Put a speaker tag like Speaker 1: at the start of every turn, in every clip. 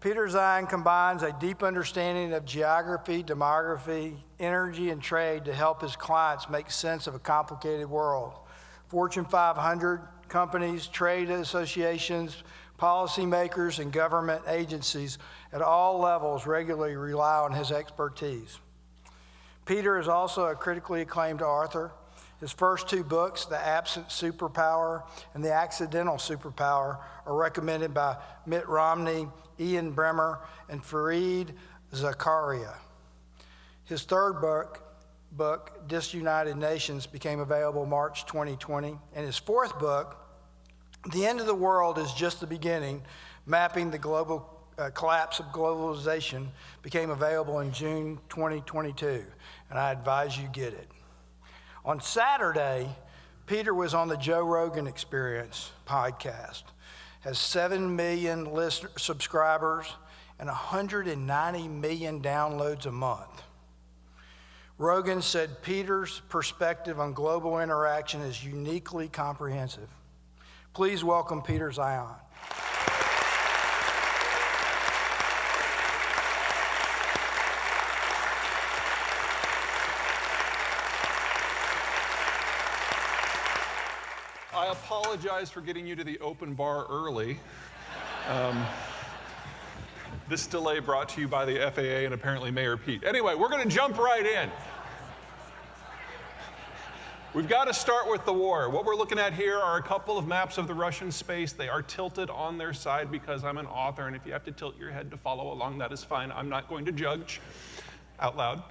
Speaker 1: Peter Zeihan combines a deep understanding of geography, demography, energy, and trade to help his clients make sense of a complicated world. Fortune 500 companies, trade associations, policymakers, and government agencies at all levels regularly rely on his expertise. Peter is also a critically acclaimed author. His first two books, The Absent Superpower and The Accidental Superpower, are recommended by Mitt Romney, Ian Bremmer, and Fareed Zakaria. His third book, Disunited Nations, became available March 2020, and his fourth book, The End of the World is Just the Beginning, Mapping the Global Collapse of Globalization, became available in June 2022, and I advise you get it. On Saturday, Peter was on the Joe Rogan Experience podcast, has 7 million subscribers and 190 million downloads a month. Rogan said Peter's perspective on global interaction is uniquely comprehensive. Please welcome Peter Zeihan.
Speaker 2: I apologize for getting you to the open bar early. This delay brought to you by the FAA and apparently Mayor Pete. Anyway, we're going to jump right in. We've got to start with the war. What we're looking at here are a couple of maps of the Russian space. They are tilted on their side because I'm an author, and if you have to tilt your head to follow along, that is fine. I'm not going to judge out loud.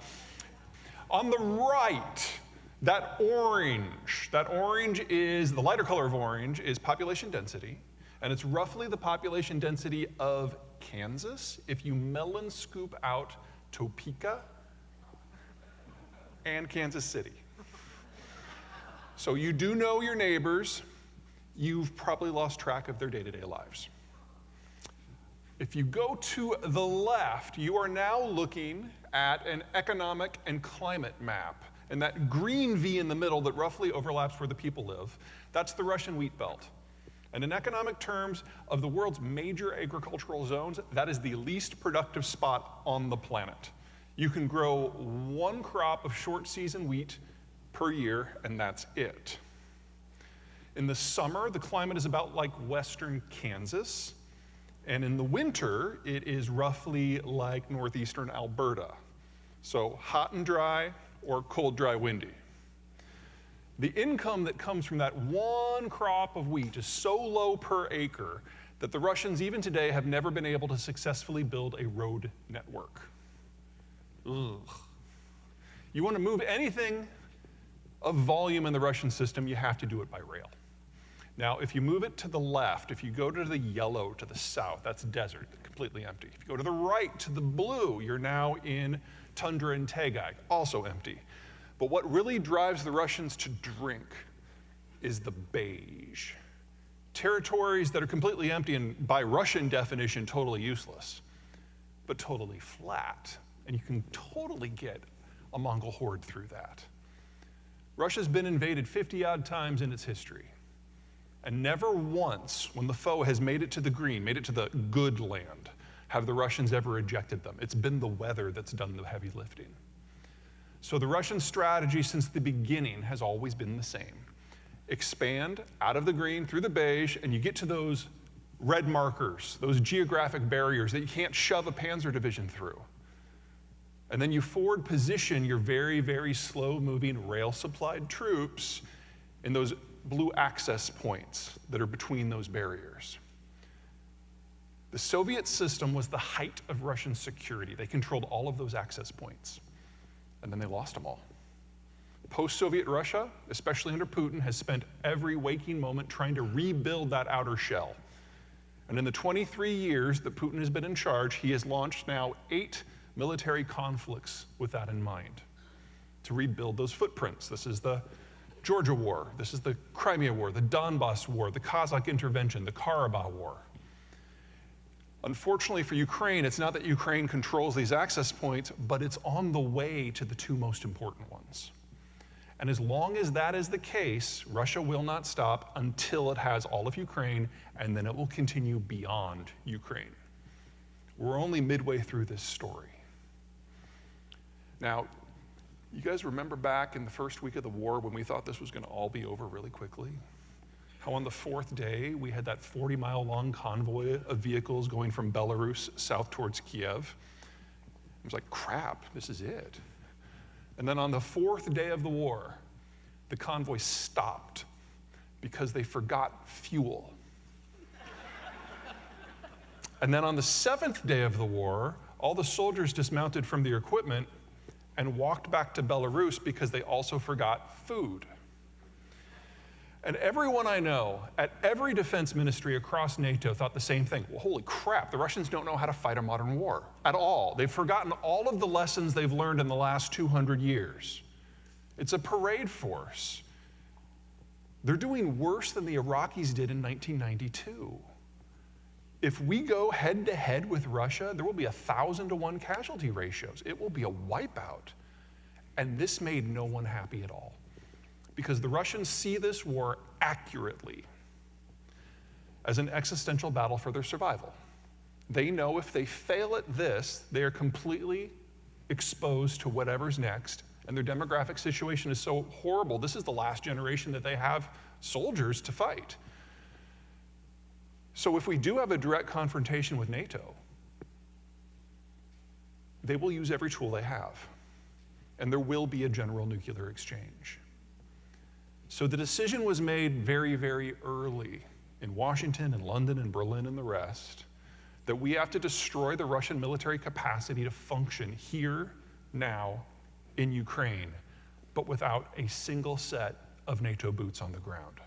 Speaker 2: On the right, that orange is, the lighter color of orange is population density, and it's roughly the population density of Kansas if you melon scoop out Topeka and Kansas City. So you do know your neighbors. You've probably lost track of their day-to-day lives. If you go to the left, you are now looking at an economic and climate map. And that green V in the middle that roughly overlaps where the people live, that's the Russian wheat belt. And in economic terms, of the world's major agricultural zones, that is the least productive spot on the planet. You can grow one crop of short season wheat per year, and that's it. In the summer, the climate is about like western Kansas. And in the winter, it is roughly like northeastern Alberta. So hot and dry, or cold, dry, windy. The income that comes from that one crop of wheat is so low per acre that the Russians even today have never been able to successfully build a road network. Ugh. You want to move anything of volume in the Russian system, you have to do it by rail. Now, if you move it to the left, if you go to the yellow to the south, that's desert, completely empty. If you go to the right to the blue, you're now in tundra and taiga, also empty. But what really drives the Russians to drink is the beige. Territories that are completely empty and by Russian definition totally useless, but totally flat. And you can totally get a Mongol horde through that. Russia's been invaded 50-odd times in its history. And never once, when the foe has made it to the green, made it to the good land, have the Russians ever ejected them. It's been the weather that's done the heavy lifting. So the Russian strategy since the beginning has always been the same. Expand out of the green through the beige, and you get to those red markers, those geographic barriers that you can't shove a panzer division through. And then you forward position your very, very slow-moving rail-supplied troops in those blue access points that are between those barriers. The Soviet system was the height of Russian security. They controlled all of those access points, and then they lost them all. Post-Soviet Russia, especially under Putin, has spent every waking moment trying to rebuild that outer shell. And in the 23 years that Putin has been in charge, he has launched now 8 military conflicts with that in mind, to rebuild those footprints. This is the Georgia War, this is the Crimea War, the Donbass War, the Kazakh intervention, the Karabakh War. Unfortunately for Ukraine, it's not that Ukraine controls these access points, but it's on the way to the 2 most important ones. And as long as that is the case, Russia will not stop until it has all of Ukraine, and then it will continue beyond Ukraine. We're only midway through this story. Now, you guys remember back in the first week of the war when we thought this was going to all be over really quickly? How on the fourth day, we had that 40-mile-long convoy of vehicles going from Belarus south towards Kiev. It was like, crap, this is it. And then on the fourth day of the war, the convoy stopped because they forgot fuel. And then on the seventh day of the war, all the soldiers dismounted from their equipment and walked back to Belarus because they also forgot food. And everyone I know at every defense ministry across NATO thought the same thing. Well, holy crap, the Russians don't know how to fight a modern war at all. They've forgotten all of the lessons they've learned in the last 200 years. It's a parade force. They're doing worse than the Iraqis did in 1992. If we go head to head with Russia, there will be 1,000-to-1 casualty ratios. It will be a wipeout. And this made no one happy at all, because the Russians see this war accurately as an existential battle for their survival. They know if they fail at this, they are completely exposed to whatever's next, and their demographic situation is so horrible. This is the last generation that they have soldiers to fight. So if we do have a direct confrontation with NATO, they will use every tool they have, and there will be a general nuclear exchange. So the decision was made very, very early in Washington and London and Berlin and the rest that we have to destroy the Russian military capacity to function here, now, in Ukraine, but without a single set of NATO boots on the ground.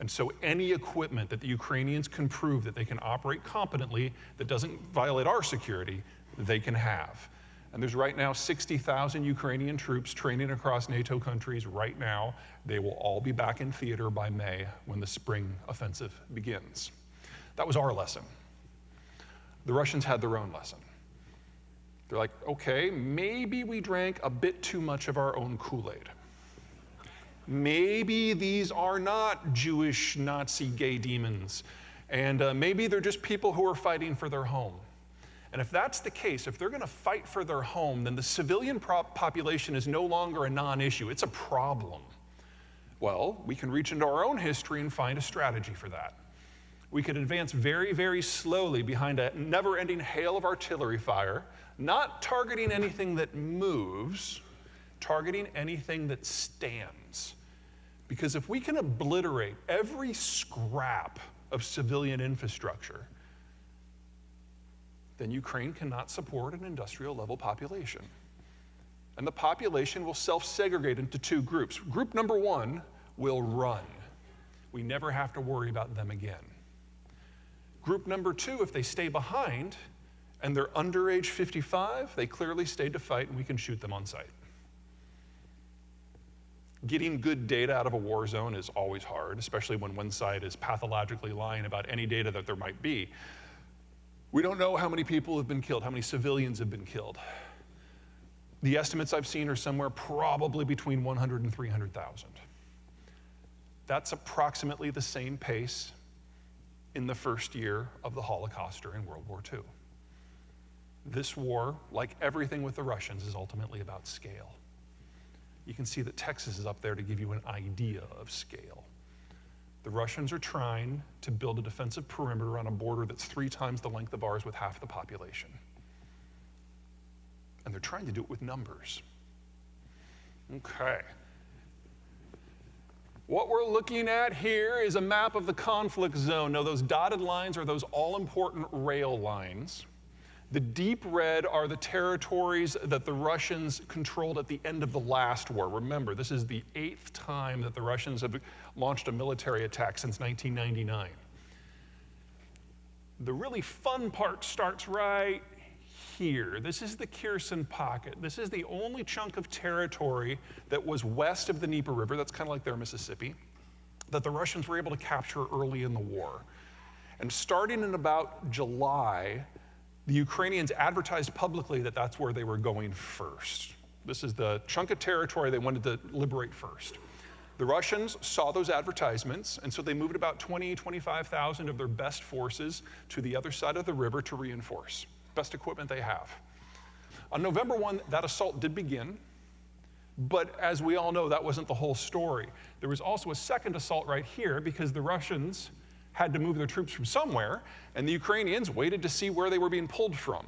Speaker 2: And so any equipment that the Ukrainians can prove that they can operate competently, that doesn't violate our security, they can have. And there's right now 60,000 Ukrainian troops training across NATO countries right now. They will all be back in theater by May when the spring offensive begins. That was our lesson. The Russians had their own lesson. They're like, okay, maybe we drank a bit too much of our own Kool-Aid. Maybe these are not Jewish, Nazi, gay demons. And maybe they're just people who are fighting for their home. And if that's the case, if they're going to fight for their home, then the civilian population is no longer a non-issue. It's a problem. Well, we can reach into our own history and find a strategy for that. We could advance very, very slowly behind a never-ending hail of artillery fire, not targeting anything that moves, targeting anything that stands. Because if we can obliterate every scrap of civilian infrastructure, then Ukraine cannot support an industrial-level population. And the population will self-segregate into two groups. Group number one will run. We never have to worry about them again. Group number two, if they stay behind and they're under age 55, they clearly stayed to fight and we can shoot them on sight. Getting good data out of a war zone is always hard, especially when one side is pathologically lying about any data that there might be. We don't know how many people have been killed, how many civilians have been killed. The estimates I've seen are somewhere probably between 100 and 300,000. That's approximately the same pace in the first year of the Holocaust during World War II. This war, like everything with the Russians, is ultimately about scale. You can see that Texas is up there to give you an idea of scale. The Russians are trying to build a defensive perimeter on a border that's 3 times the length of ours with half the population. And they're trying to do it with numbers. Okay. What we're looking at here is a map of the conflict zone. Now, those dotted lines are those all-important rail lines. The deep red are the territories that the Russians controlled at the end of the last war. Remember, this is the 8th time that the Russians have launched a military attack since 1999. The really fun part starts right here. This is the Kherson Pocket. This is the only chunk of territory that was west of the Dnieper River, that's kind of like their Mississippi, that the Russians were able to capture early in the war. And starting in about July, the Ukrainians advertised publicly that that's where they were going first. This is the chunk of territory they wanted to liberate first. The Russians saw those advertisements, and so they moved about 25,000 of their best forces to the other side of the river to reinforce. Best equipment they have. On November 1, that assault did begin, but as we all know, that wasn't the whole story. There was also a second assault right here because the Russians had to move their troops from somewhere, and the Ukrainians waited to see where they were being pulled from.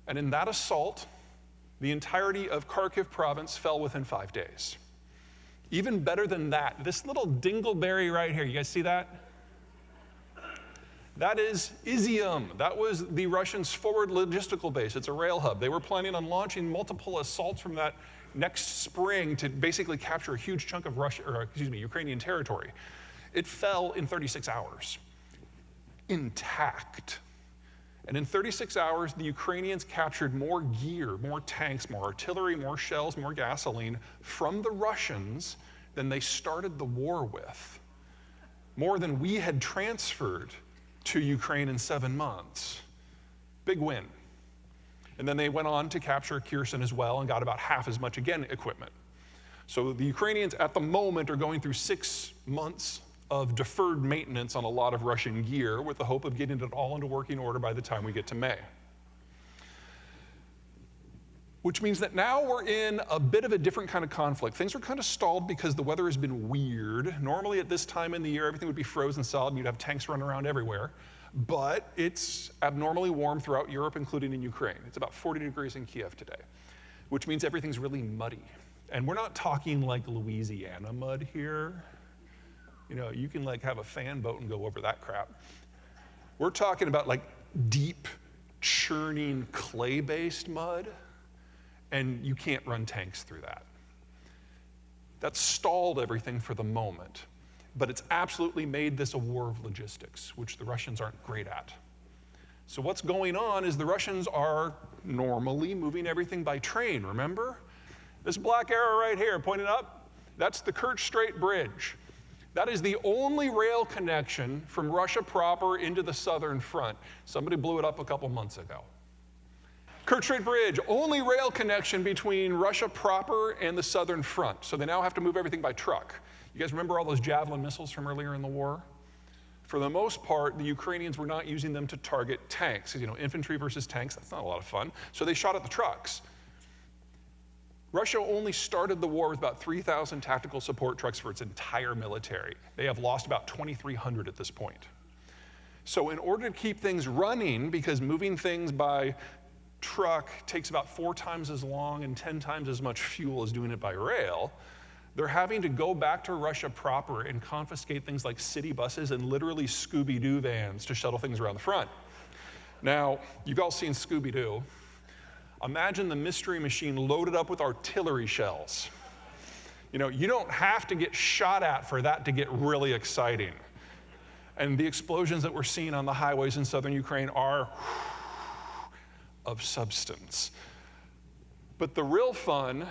Speaker 2: And in that assault, the entirety of Kharkiv province fell within 5 days. Even better than that, this little dingleberry right here, you guys see that? That is Izium. That was the Russians' forward logistical base. It's a rail hub. They were planning on launching multiple assaults from that next spring to basically capture a huge chunk of Ukrainian territory. It fell in 36 hours, intact. And in 36 hours, the Ukrainians captured more gear, more tanks, more artillery, more shells, more gasoline from the Russians than they started the war with. More than we had transferred to Ukraine in 7 months. Big win. And then they went on to capture Kherson as well and got about half as much, again, equipment. So the Ukrainians at the moment are going through 6 months of deferred maintenance on a lot of Russian gear with the hope of getting it all into working order by the time we get to May. Which means that now we're in a bit of a different kind of conflict. Things are kind of stalled because the weather has been weird. Normally at this time in the year, everything would be frozen solid and you'd have tanks running around everywhere. But it's abnormally warm throughout Europe, including in Ukraine. It's about 40 degrees in Kiev today, which means everything's really muddy. And we're not talking like Louisiana mud here. You know, you can like have a fan boat and go over that crap. We're talking about like deep, churning, clay-based mud, and you can't run tanks through that. That stalled everything for the moment, but it's absolutely made this a war of logistics, which the Russians aren't great at. So what's going on is the Russians are normally moving everything by train, remember? This black arrow right here pointed up, that's the Kerch Strait Bridge. That is the only rail connection from Russia proper into the southern front. Somebody blew it up a couple months ago. Kerch Strait Bridge, only rail connection between Russia proper and the southern front. So they now have to move everything by truck. You guys remember all those Javelin missiles from earlier in the war? For the most part, the Ukrainians were not using them to target tanks. You know, infantry versus tanks, that's not a lot of fun. So they shot at the trucks. Russia only started the war with about 3,000 tactical support trucks for its entire military. They have lost about 2,300 at this point. So in order to keep things running, because moving things by truck takes about 4 times as long and 10 times as much fuel as doing it by rail, they're having to go back to Russia proper and confiscate things like city buses and literally Scooby-Doo vans to shuttle things around the front. Now, you've all seen Scooby-Doo. Imagine the Mystery Machine loaded up with artillery shells. You know, you don't have to get shot at for that to get really exciting. And the explosions that we're seeing on the highways in southern Ukraine are of substance. But the real fun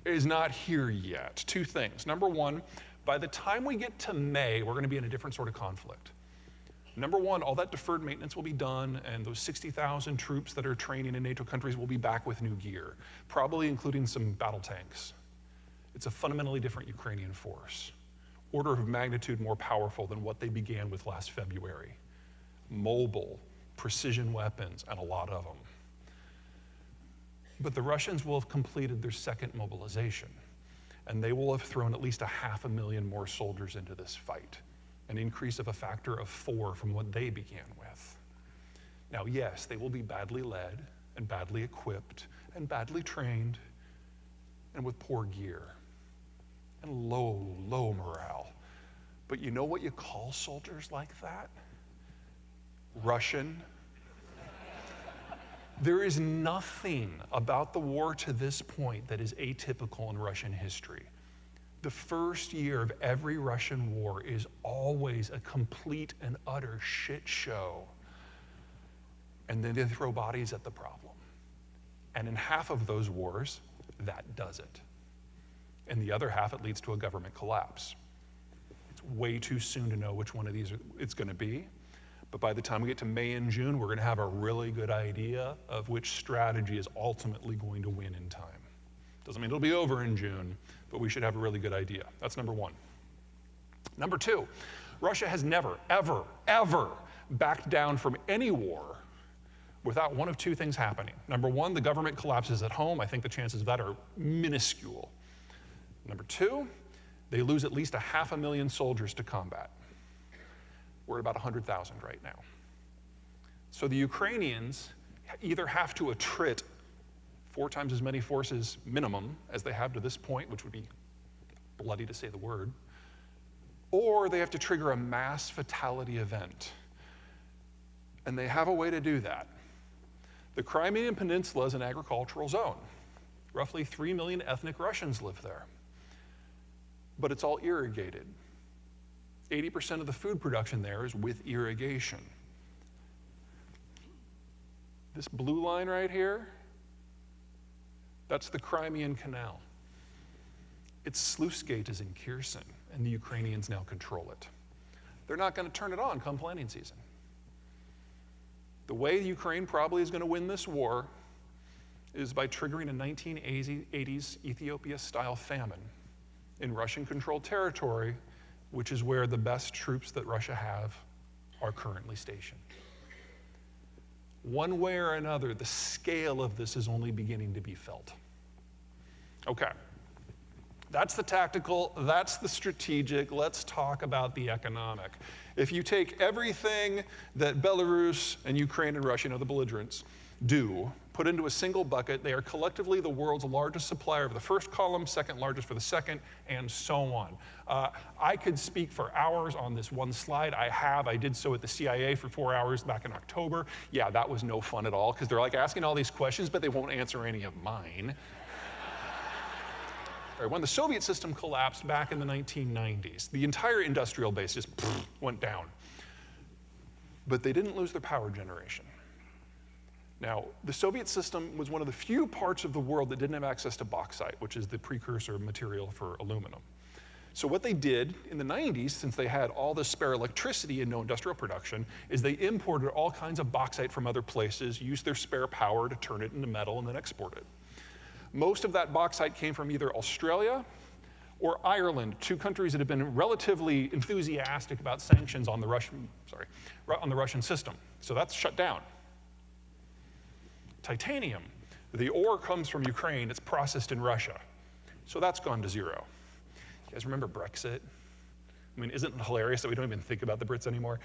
Speaker 2: is not here yet. 2 things. Number 1, by the time we get to May, we're going to be in a different sort of conflict. Number 1, all that deferred maintenance will be done, and those 60,000 troops that are training in NATO countries will be back with new gear, probably including some battle tanks. It's a fundamentally different Ukrainian force, order of magnitude more powerful than what they began with last February. Mobile, precision weapons, and a lot of them. But the Russians will have completed their second mobilization, and they will have thrown at least 500,000 more soldiers into this fight, an increase of a factor of 4 from what they began with. Now, yes, they will be badly led and badly equipped and badly trained and with poor gear and low morale. But you know what you call soldiers like that? Russian. There is nothing about the war to this point that is atypical in Russian history. The first year of every Russian war is always a complete and utter shit show. And then they throw bodies at the problem. And in half of those wars, that does it. In the other half, it leads to a government collapse. It's way too soon to know which one of these it's going to be. But by the time we get to May and June, we're going to have a really good idea of which strategy is ultimately going to win in time. Doesn't mean it'll be over in June, but we should have a really good idea. That's number one. Number two, Russia has never, ever, ever backed down from any war without one of two things happening. Number one, the government collapses at home. I think the chances of that are minuscule. Number two, they lose at least 500,000 soldiers to combat. We're at about 100,000 right now. So the Ukrainians either have to attrit 4 times as many forces minimum as they have to this point, which would be bloody to say the word, or they have to trigger a mass fatality event. And they have a way to do that. The Crimean Peninsula is an agricultural zone. Roughly 3 million ethnic Russians live there. But it's all irrigated. 80% of the food production there is with irrigation. This blue line right here, that's the Crimean Canal. Its sluice gate is in Kherson, and the Ukrainians now control it. They're not going to turn it on come planting season. The way Ukraine probably is going to win this war is by triggering a 1980s Ethiopia-style famine in Russian-controlled territory, which is where the best troops that Russia have are currently stationed. One way or another, the scale of this is only beginning to be felt. Okay, that's the tactical, that's the strategic. Let's talk about the economic. If you take everything that Belarus and Ukraine and Russia, the belligerents, do, put into a single bucket, they are collectively the world's largest supplier of the first column, second largest for the second, and so on. I could speak for hours on this one slide. I did so at the CIA for 4 hours back in October. Yeah, that was no fun at all, because they're like asking all these questions, but they won't answer any of mine. When the Soviet system collapsed back in the 1990s, the entire industrial base just went down. But they didn't lose their power generation. Now, the Soviet system was one of the few parts of the world that didn't have access to bauxite, which is the precursor material for aluminum. So what they did in the 90s, since they had all this spare electricity and no industrial production, is they imported all kinds of bauxite from other places, used their spare power to turn it into metal, and then export it. Most of that bauxite came from either Australia or Ireland, 2 countries that have been relatively enthusiastic about sanctions on the Russian system. So that's shut down. Titanium, the ore comes from Ukraine, it's processed in Russia. So that's gone to zero. You guys remember Brexit? I mean, isn't it hilarious that we don't even think about the Brits anymore?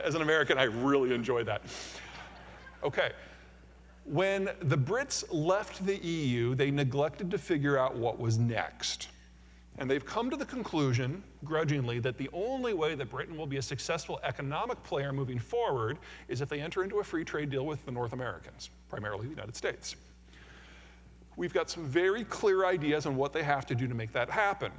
Speaker 2: As an American, I really enjoy that. Okay. When the Brits left the EU, they neglected to figure out what was next. And they've come to the conclusion, grudgingly, that the only way that Britain will be a successful economic player moving forward is if they enter into a free trade deal with the North Americans, primarily the United States. We've got some very clear ideas on what they have to do to make that happen.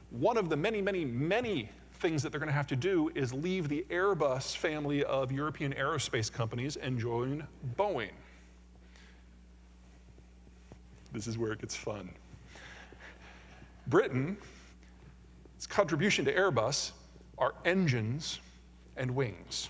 Speaker 2: One of the many, many, many things that they're going to have to do is leave the Airbus family of European aerospace companies and join Boeing. This is where it gets fun. Britain's contribution to Airbus are engines and wings.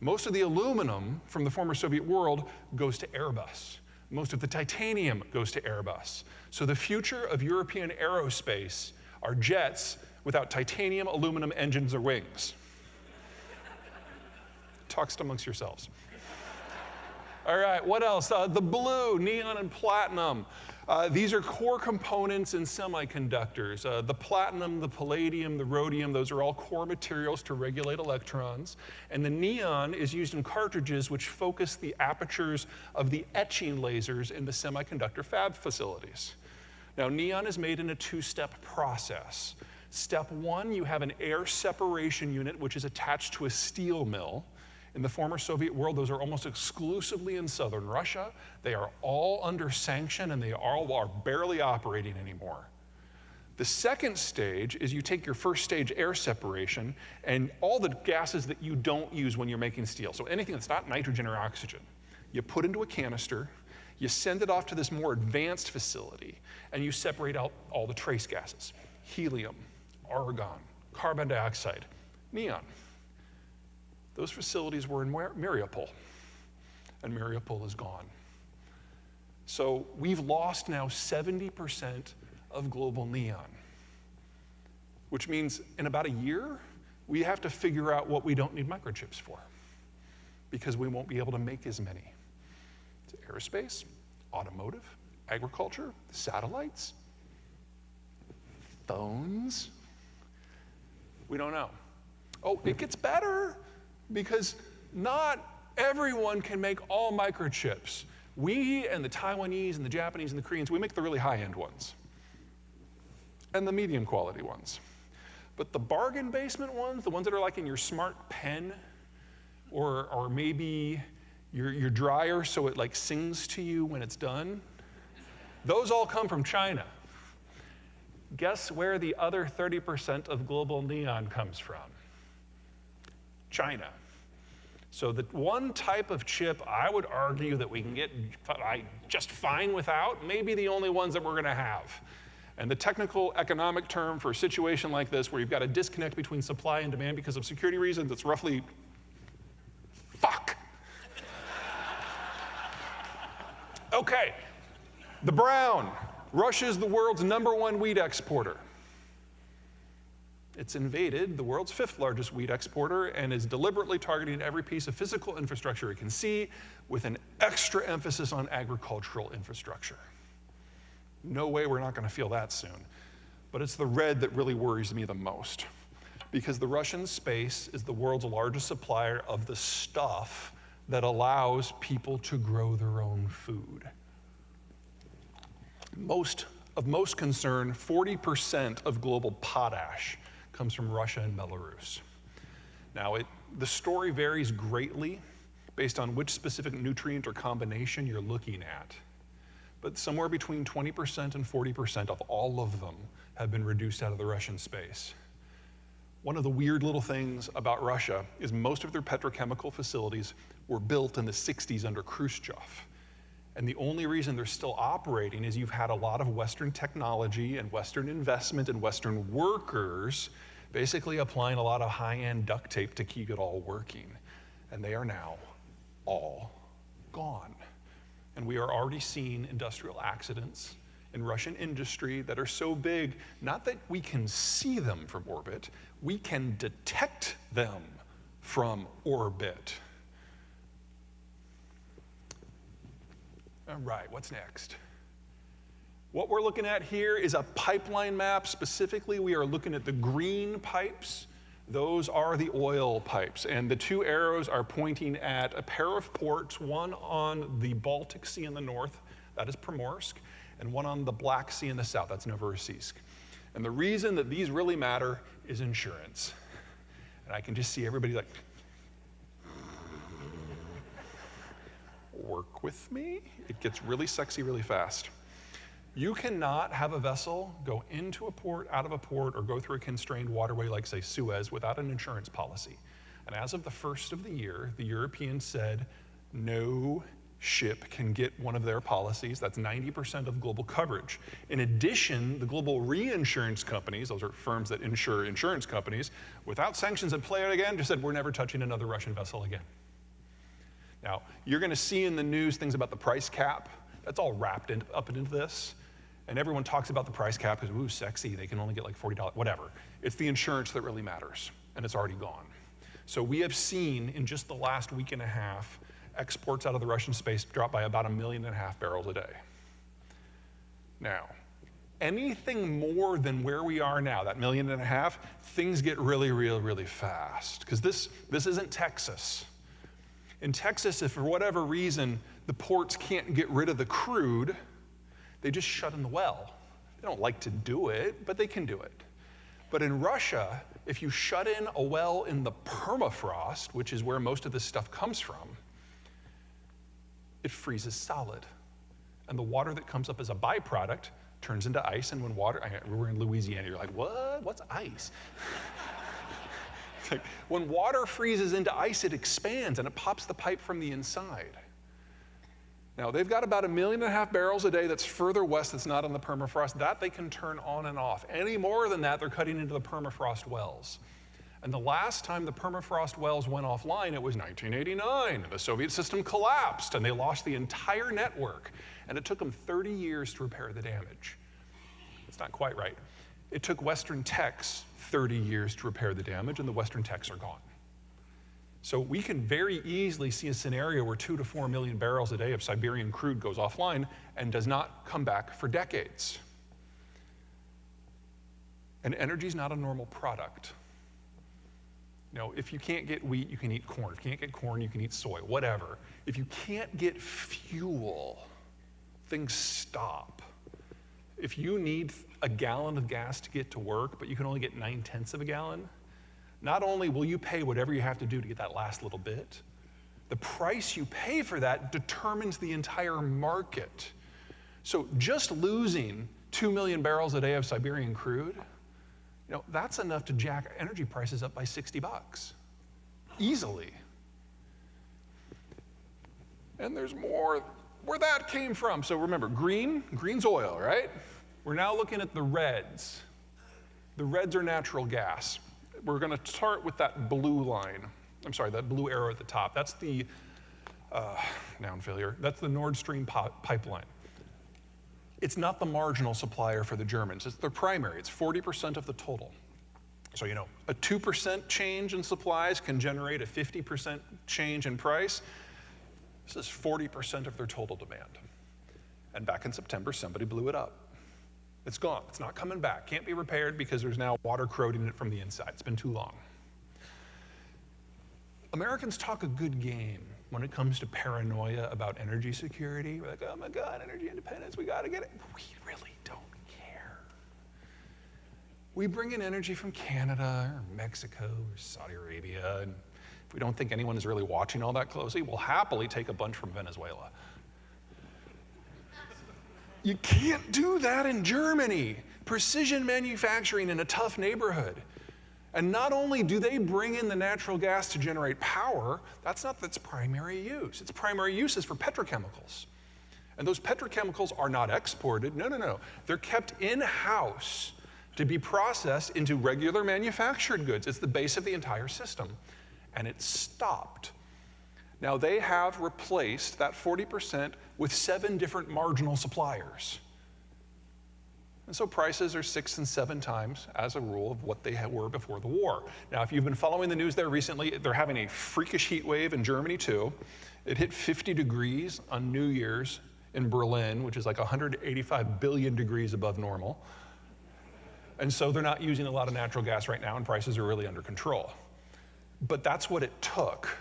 Speaker 2: Most of the aluminum from the former Soviet world goes to Airbus. Most of the titanium goes to Airbus. So the future of European aerospace are jets without titanium, aluminum, engines, or wings. Talks amongst yourselves. All right, what else? The blue, neon and platinum. These are core components in semiconductors. The platinum, the palladium, the rhodium, those are all core materials to regulate electrons. And the neon is used in cartridges which focus the apertures of the etching lasers in the semiconductor fab facilities. Now, neon is made in a 2-step process. Step 1, you have an air separation unit which is attached to a steel mill. In the former Soviet world, those are almost exclusively in southern Russia. They are all under sanction, and they all are barely operating anymore. The second stage is you take your first stage air separation and all the gases that you don't use when you're making steel, so anything that's not nitrogen or oxygen, you put into a canister, you send it off to this more advanced facility, and you separate out all the trace gases: helium, argon, carbon dioxide, neon. Those facilities were in Mariupol, and Mariupol is gone. So we've lost now 70% of global neon, which means in about a year, we have to figure out what we don't need microchips for, because we won't be able to make as many. It's aerospace, automotive, agriculture, satellites, phones. We don't know. Oh, it gets better, because not everyone can make all microchips. We and the Taiwanese and the Japanese and the Koreans, we make the really high-end ones and the medium quality ones. But the bargain basement ones, the ones that are like in your smart pen, or maybe your dryer so it like sings to you when it's done, those all come from China. Guess where the other 30% of global neon comes from? China. So the one type of chip I would argue that we can get just fine without, maybe the only ones that we're going to have. And the technical economic term for a situation like this, where you've got a disconnect between supply and demand because of security reasons, it's roughly fuck. Okay, the brown. Russia is the world's #1 wheat exporter. It's invaded the world's 5th largest wheat exporter and is deliberately targeting every piece of physical infrastructure it can see, with an extra emphasis on agricultural infrastructure. No way we're not going to feel that soon. But it's the red that really worries me the most, because the Russian space is the world's largest supplier of the stuff that allows people to grow their own food. Of most concern, 40% of global potash comes from Russia and Belarus. Now, the story varies greatly based on which specific nutrient or combination you're looking at. But somewhere between 20% and 40% of all of them have been reduced out of the Russian space. One of the weird little things about Russia is most of their petrochemical facilities were built in the 60s under Khrushchev. And the only reason they're still operating is you've had a lot of Western technology and Western investment and Western workers basically applying a lot of high-end duct tape to keep it all working. And they are now all gone. And we are already seeing industrial accidents in Russian industry that are so big, not that we can see them from orbit, we can detect them from orbit. All right, what's next? What we're looking at here is a pipeline map. Specifically, we are looking at the green pipes. Those are the oil pipes, and the 2 arrows are pointing at a pair of ports, one on the Baltic Sea in the north, that is Primorsk, and one on the Black Sea in the south, that's Novorossiysk. And the reason that these really matter is insurance. And I can just see everybody like, work with me? It gets really sexy really fast. You cannot have a vessel go into a port, out of a port, or go through a constrained waterway like, say, Suez without an insurance policy. And as of the first of the year, the Europeans said no ship can get one of their policies. That's 90% of global coverage. In addition, the global reinsurance companies, those are firms that insure insurance companies, without sanctions in play again, just said we're never touching another Russian vessel again. Now, you're going to see in the news things about the price cap. That's all wrapped up into this. And everyone talks about the price cap because, ooh, sexy, they can only get like $40, whatever. It's the insurance that really matters, and it's already gone. So we have seen in just the last week and a half, exports out of the Russian space drop by about 1.5 million barrels a day. Now, anything more than where we are now, that 1.5 million, things get really, really fast. Because this isn't Texas. In Texas, if for whatever reason the ports can't get rid of the crude, they just shut in the well. They don't like to do it, but they can do it. But in Russia, if you shut in a well in the permafrost, which is where most of this stuff comes from, it freezes solid. And the water that comes up as a byproduct turns into ice, and when we're in Louisiana, you're like, what? What's ice? It's like, when water freezes into ice, it expands and it pops the pipe from the inside. Now, they've got about 1.5 million barrels a day that's further west that's not on the permafrost. That they can turn on and off. Any more than that, they're cutting into the permafrost wells. And the last time the permafrost wells went offline, it was 1989. The Soviet system collapsed and they lost the entire network. And it took them 30 years to repair the damage. It's not quite right. It took Western techs 30 years to repair the damage, and the Western techs are gone. So we can very easily see a scenario where 2 to 4 million barrels a day of Siberian crude goes offline and does not come back for decades. And energy is not a normal product. You know, if you can't get wheat, you can eat corn. If you can't get corn, you can eat soy, whatever. If you can't get fuel, things stop. If you need a gallon of gas to get to work, but you can only get 9/10 of a gallon, not only will you pay whatever you have to do to get that last little bit, the price you pay for that determines the entire market. So just losing 2 million barrels a day of Siberian crude, you know, that's enough to jack energy prices up by $60, easily. And there's more where that came from. So remember, green's oil, right? We're now looking at the reds. The reds are natural gas. We're gonna start with that blue line. I'm sorry, that blue arrow at the top. That's the, noun failure, that's the Nord Stream pipeline. It's not the marginal supplier for the Germans, it's their primary, it's 40% of the total. So, you know, a 2% change in supplies can generate a 50% change in price. This is 40% of their total demand. And back in September, somebody blew it up. It's gone, it's not coming back. Can't be repaired because there's now water corroding it from the inside. It's been too long. Americans talk a good game when it comes to paranoia about energy security. We're like, oh my God, energy independence, we gotta get it. We really don't care. We bring in energy from Canada or Mexico or Saudi Arabia, and if we don't think anyone is really watching all that closely, we'll happily take a bunch from Venezuela. You can't do that in Germany. Precision manufacturing in a tough neighborhood. And not only do they bring in the natural gas to generate power, that's not its primary use. Its primary use is for petrochemicals. And those petrochemicals are not exported, no. They're kept in-house to be processed into regular manufactured goods. It's the base of the entire system. And it stopped. Now they have replaced that 40% with 7 different marginal suppliers. And so prices are 6 and 7 times, as a rule, of what they were before the war. Now, if you've been following the news there recently, they're having a freakish heat wave in Germany too. It hit 50 degrees on New Year's in Berlin, which is like 185 billion degrees above normal. And so they're not using a lot of natural gas right now, and prices are really under control. But that's what it took.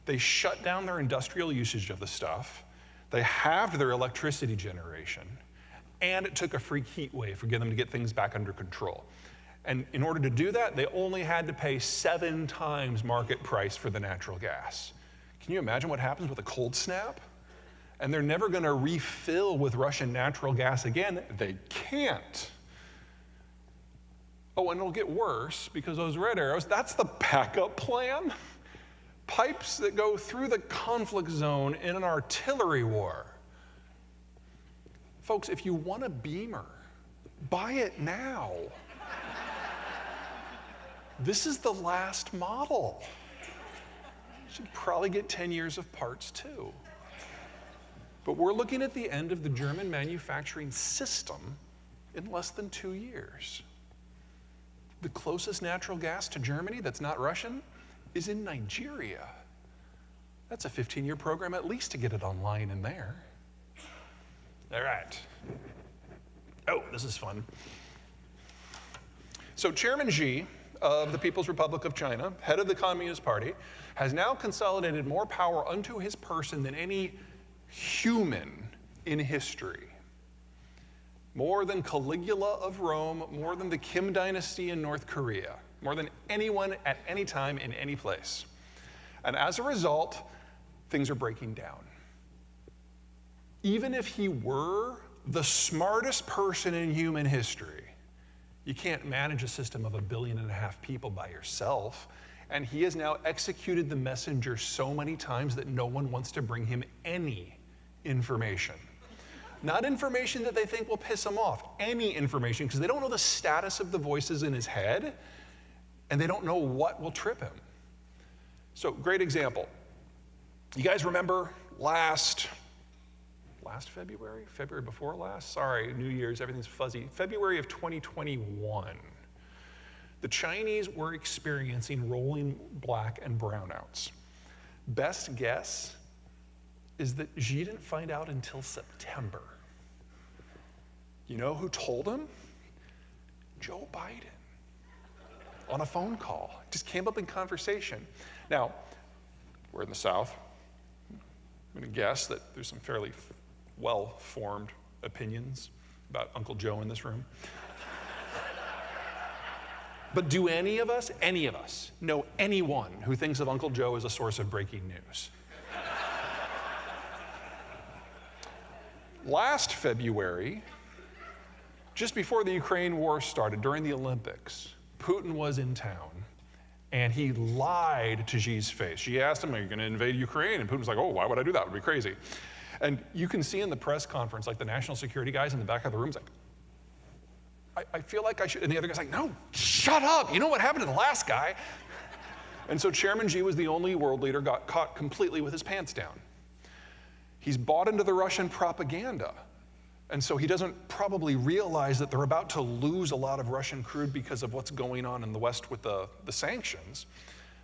Speaker 2: They shut down their industrial usage of the stuff. They halved their electricity generation. And it took a freak heat wave for them to get things back under control. And in order to do that, they only had to pay 7 times market price for the natural gas. Can you imagine what happens with a cold snap? And they're never going to refill with Russian natural gas again. They can't. Oh, and it'll get worse because those red arrows, that's the backup plan. Pipes that go through the conflict zone in an artillery war. Folks, if you want a Beamer, buy it now. This is the last model. You should probably get 10 years of parts too. But we're looking at the end of the German manufacturing system in less than 2 years. The closest natural gas to Germany that's not Russian is in Nigeria. That's a 15-year program at least to get it online in there. All right. Oh, this is fun. So Chairman Xi of the People's Republic of China, head of the Communist Party, has now consolidated more power unto his person than any human in history. More than Caligula of Rome, more than the Kim dynasty in North Korea, more than anyone at any time in any place. And as a result, things are breaking down. Even if he were the smartest person in human history, you can't manage a system of 1.5 billion people by yourself. And he has now executed the messenger so many times that no one wants to bring him any information. Not information that they think will piss him off, any information, because they don't know the status of the voices in his head. and they don't know what will trip him. So, great example. You guys remember last February? February before last? Sorry, New Year's, everything's fuzzy. February of 2021. The Chinese were experiencing rolling black and brownouts. Best guess is that Xi didn't find out until September. You know who told him? Joe Biden. On a phone call. Just came up in conversation. Now, we're in the South. I'm going to guess that there's some fairly well-formed opinions about Uncle Joe in this room. But do any of us know anyone who thinks of Uncle Joe as a source of breaking news? Last February, just before the Ukraine war started, during the Olympics, Putin was in town, and he lied to Xi's face. Xi asked him, are you going to invade Ukraine? And Putin was like, oh, why would I do that? It would be crazy. And you can see in the press conference, like the national security guys in the back of the room, like, I feel like I should, and the other guy's like, no, shut up. You know what happened to the last guy? And so Chairman Xi was the only world leader got caught completely with his pants down. He's bought into the Russian propaganda. And so he doesn't probably realize that they're about to lose a lot of Russian crude because of what's going on in the West with the sanctions.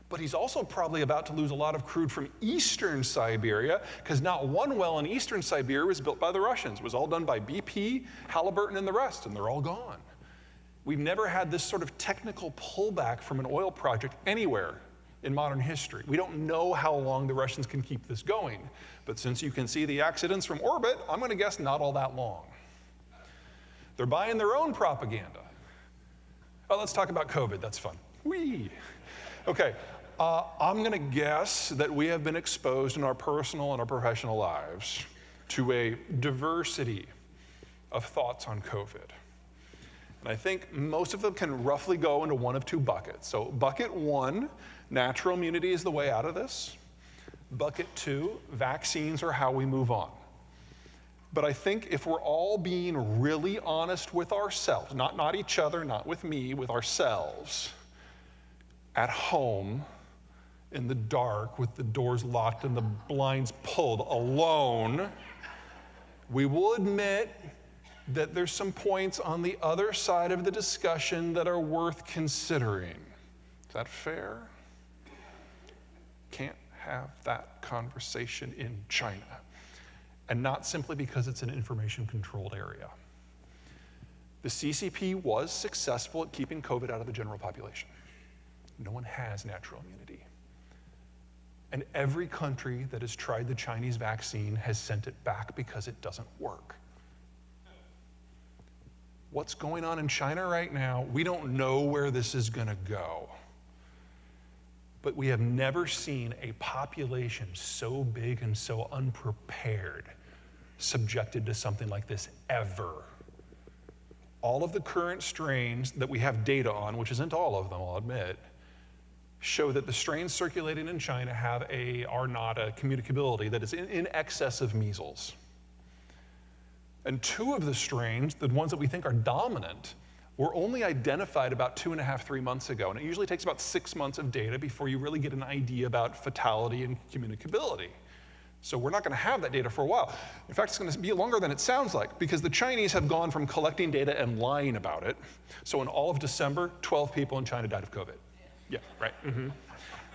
Speaker 2: But he's also probably about to lose a lot of crude from eastern Siberia, because not one well in eastern Siberia was built by the Russians. It was all done by BP, Halliburton, and the rest, and they're all gone. We've never had this sort of technical pullback from an oil project anywhere in modern history. We don't know how long the Russians can keep this going. But since you can see the accidents from orbit, I'm going to guess not all that long. They're buying their own propaganda. Oh, let's talk about COVID. That's fun. Whee! Okay, I'm going to guess that we have been exposed in our personal and our professional lives to a diversity of thoughts on COVID. And I think most of them can roughly go into one of two buckets. So bucket one, natural immunity is the way out of this. Bucket two, vaccines are how we move on. But I think if we're all being really honest with ourselves, not each other, not with me, with ourselves, at home, in the dark, with the doors locked and the blinds pulled, alone, we will admit that there's some points on the other side of the discussion that are worth considering. Is that fair? Can't have that conversation in China. And not simply because it's an information-controlled area. The CCP was successful at keeping COVID out of the general population. No one has natural immunity. And every country that has tried the Chinese vaccine has sent it back because it doesn't work. What's going on in China right now, we don't know where this is going to go. But we have never seen a population so big and so unprepared subjected to something like this ever. All of the current strains that we have data on, which isn't all of them, I'll admit, show that the strains circulating in China are not a communicability that is in excess of measles. And two of the strains, the ones that we think are dominant, were only identified about 2.5, 3 months ago. And it usually takes about 6 months of data before you really get an idea about fatality and communicability. So we're not going to have that data for a while. In fact, it's going to be longer than it sounds like, because the Chinese have gone from collecting data and lying about it. So in all of December, 12 people in China died of COVID. Yeah, right. Mm-hmm.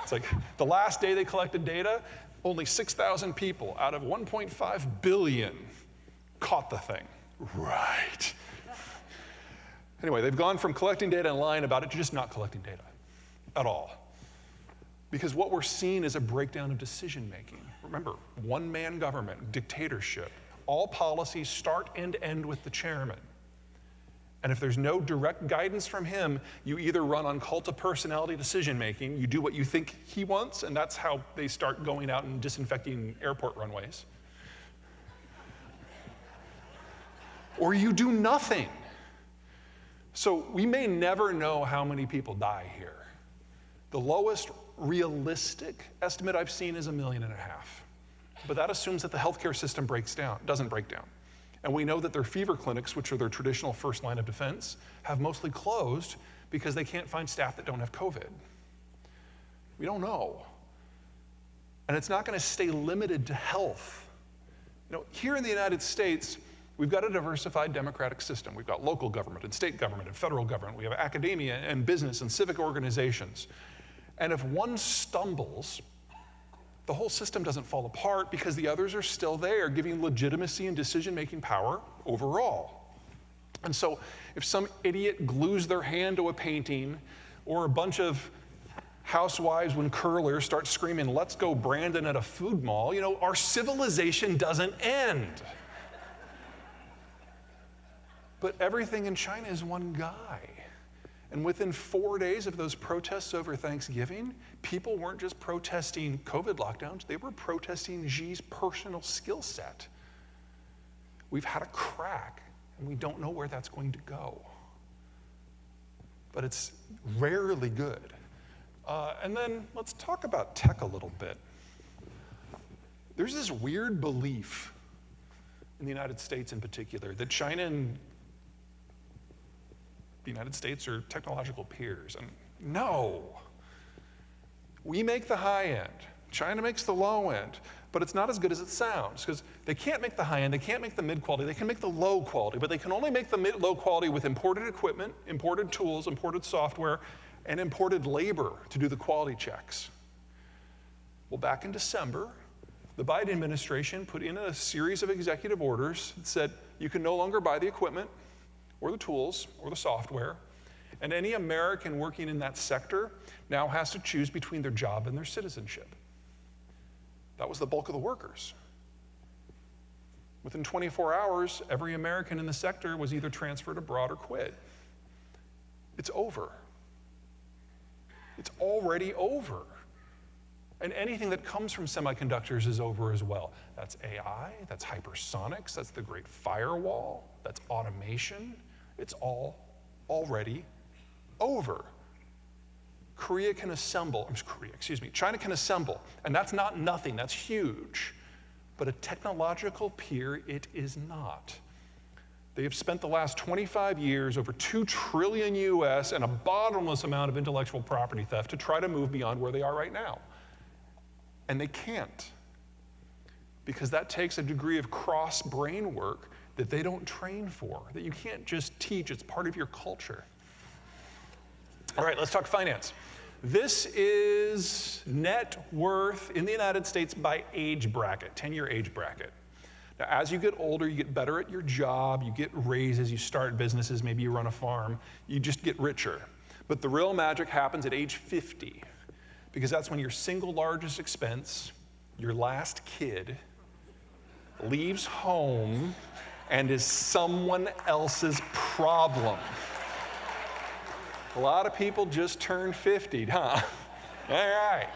Speaker 2: It's like the last day they collected data, only 6,000 people out of 1.5 billion caught the thing. Right. Anyway, they've gone from collecting data and lying about it to just not collecting data at all. Because what we're seeing is a breakdown of decision making. Remember, one-man government, dictatorship. All policies start and end with the chairman. And if there's no direct guidance from him, you either run on cult of personality decision making, you do what you think he wants, and that's how they start going out and disinfecting airport runways. Or you do nothing. So we may never know how many people die here. The lowest realistic estimate I've seen is 1.5 million. But that assumes that the healthcare system doesn't break down. And we know that their fever clinics, which are their traditional first line of defense, have mostly closed because they can't find staff that don't have COVID. We don't know. And it's not going to stay limited to health. You know, here in the United States, we've got a diversified democratic system. We've got local government and state government and federal government. We have academia and business and civic organizations. And if one stumbles, the whole system doesn't fall apart because the others are still there, giving legitimacy and decision-making power overall. And so if some idiot glues their hand to a painting, or a bunch of housewives when curlers start screaming, "Let's go Brandon," at a food mall, you know, our civilization doesn't end. But everything in China is one guy. And within 4 days of those protests over Thanksgiving, people weren't just protesting COVID lockdowns, they were protesting Xi's personal skill set. We've had a crack, and we don't know where that's going to go. But it's rarely good. And then let's talk about tech a little bit. There's this weird belief in the United States in particular that China and the United States are technological peers. And no, we make the high end. China makes the low end, but it's not as good as it sounds, because they can't make the high end, they can't make the mid quality, they can make the low quality, but they can only make the low quality with imported equipment, imported tools, imported software, and imported labor to do the quality checks. Well, back in December, the Biden administration put in a series of executive orders that said you can no longer buy the equipment or the tools or the software, and any American working in that sector now has to choose between their job and their citizenship. That was the bulk of the workers. Within 24 hours, every American in the sector was either transferred abroad or quit. It's over. It's already over. And anything that comes from semiconductors is over as well. That's AI, that's hypersonics, that's the Great Firewall, that's automation. It's all already over. China can assemble, and that's not nothing, that's huge. But a technological peer, it is not. They have spent the last 25 years, over $2 trillion US, and a bottomless amount of intellectual property theft to try to move beyond where they are right now. And they can't, because that takes a degree of cross-brain work that they don't train for, that you can't just teach, it's part of your culture. All right, let's talk finance. This is net worth in the United States by age bracket, 10-year age bracket. Now, as you get older, you get better at your job, you get raises, you start businesses, maybe you run a farm, you just get richer. But the real magic happens at age 50, because that's when your single largest expense, your last kid, leaves home and is someone else's problem. A lot of people just turned 50, huh? All right.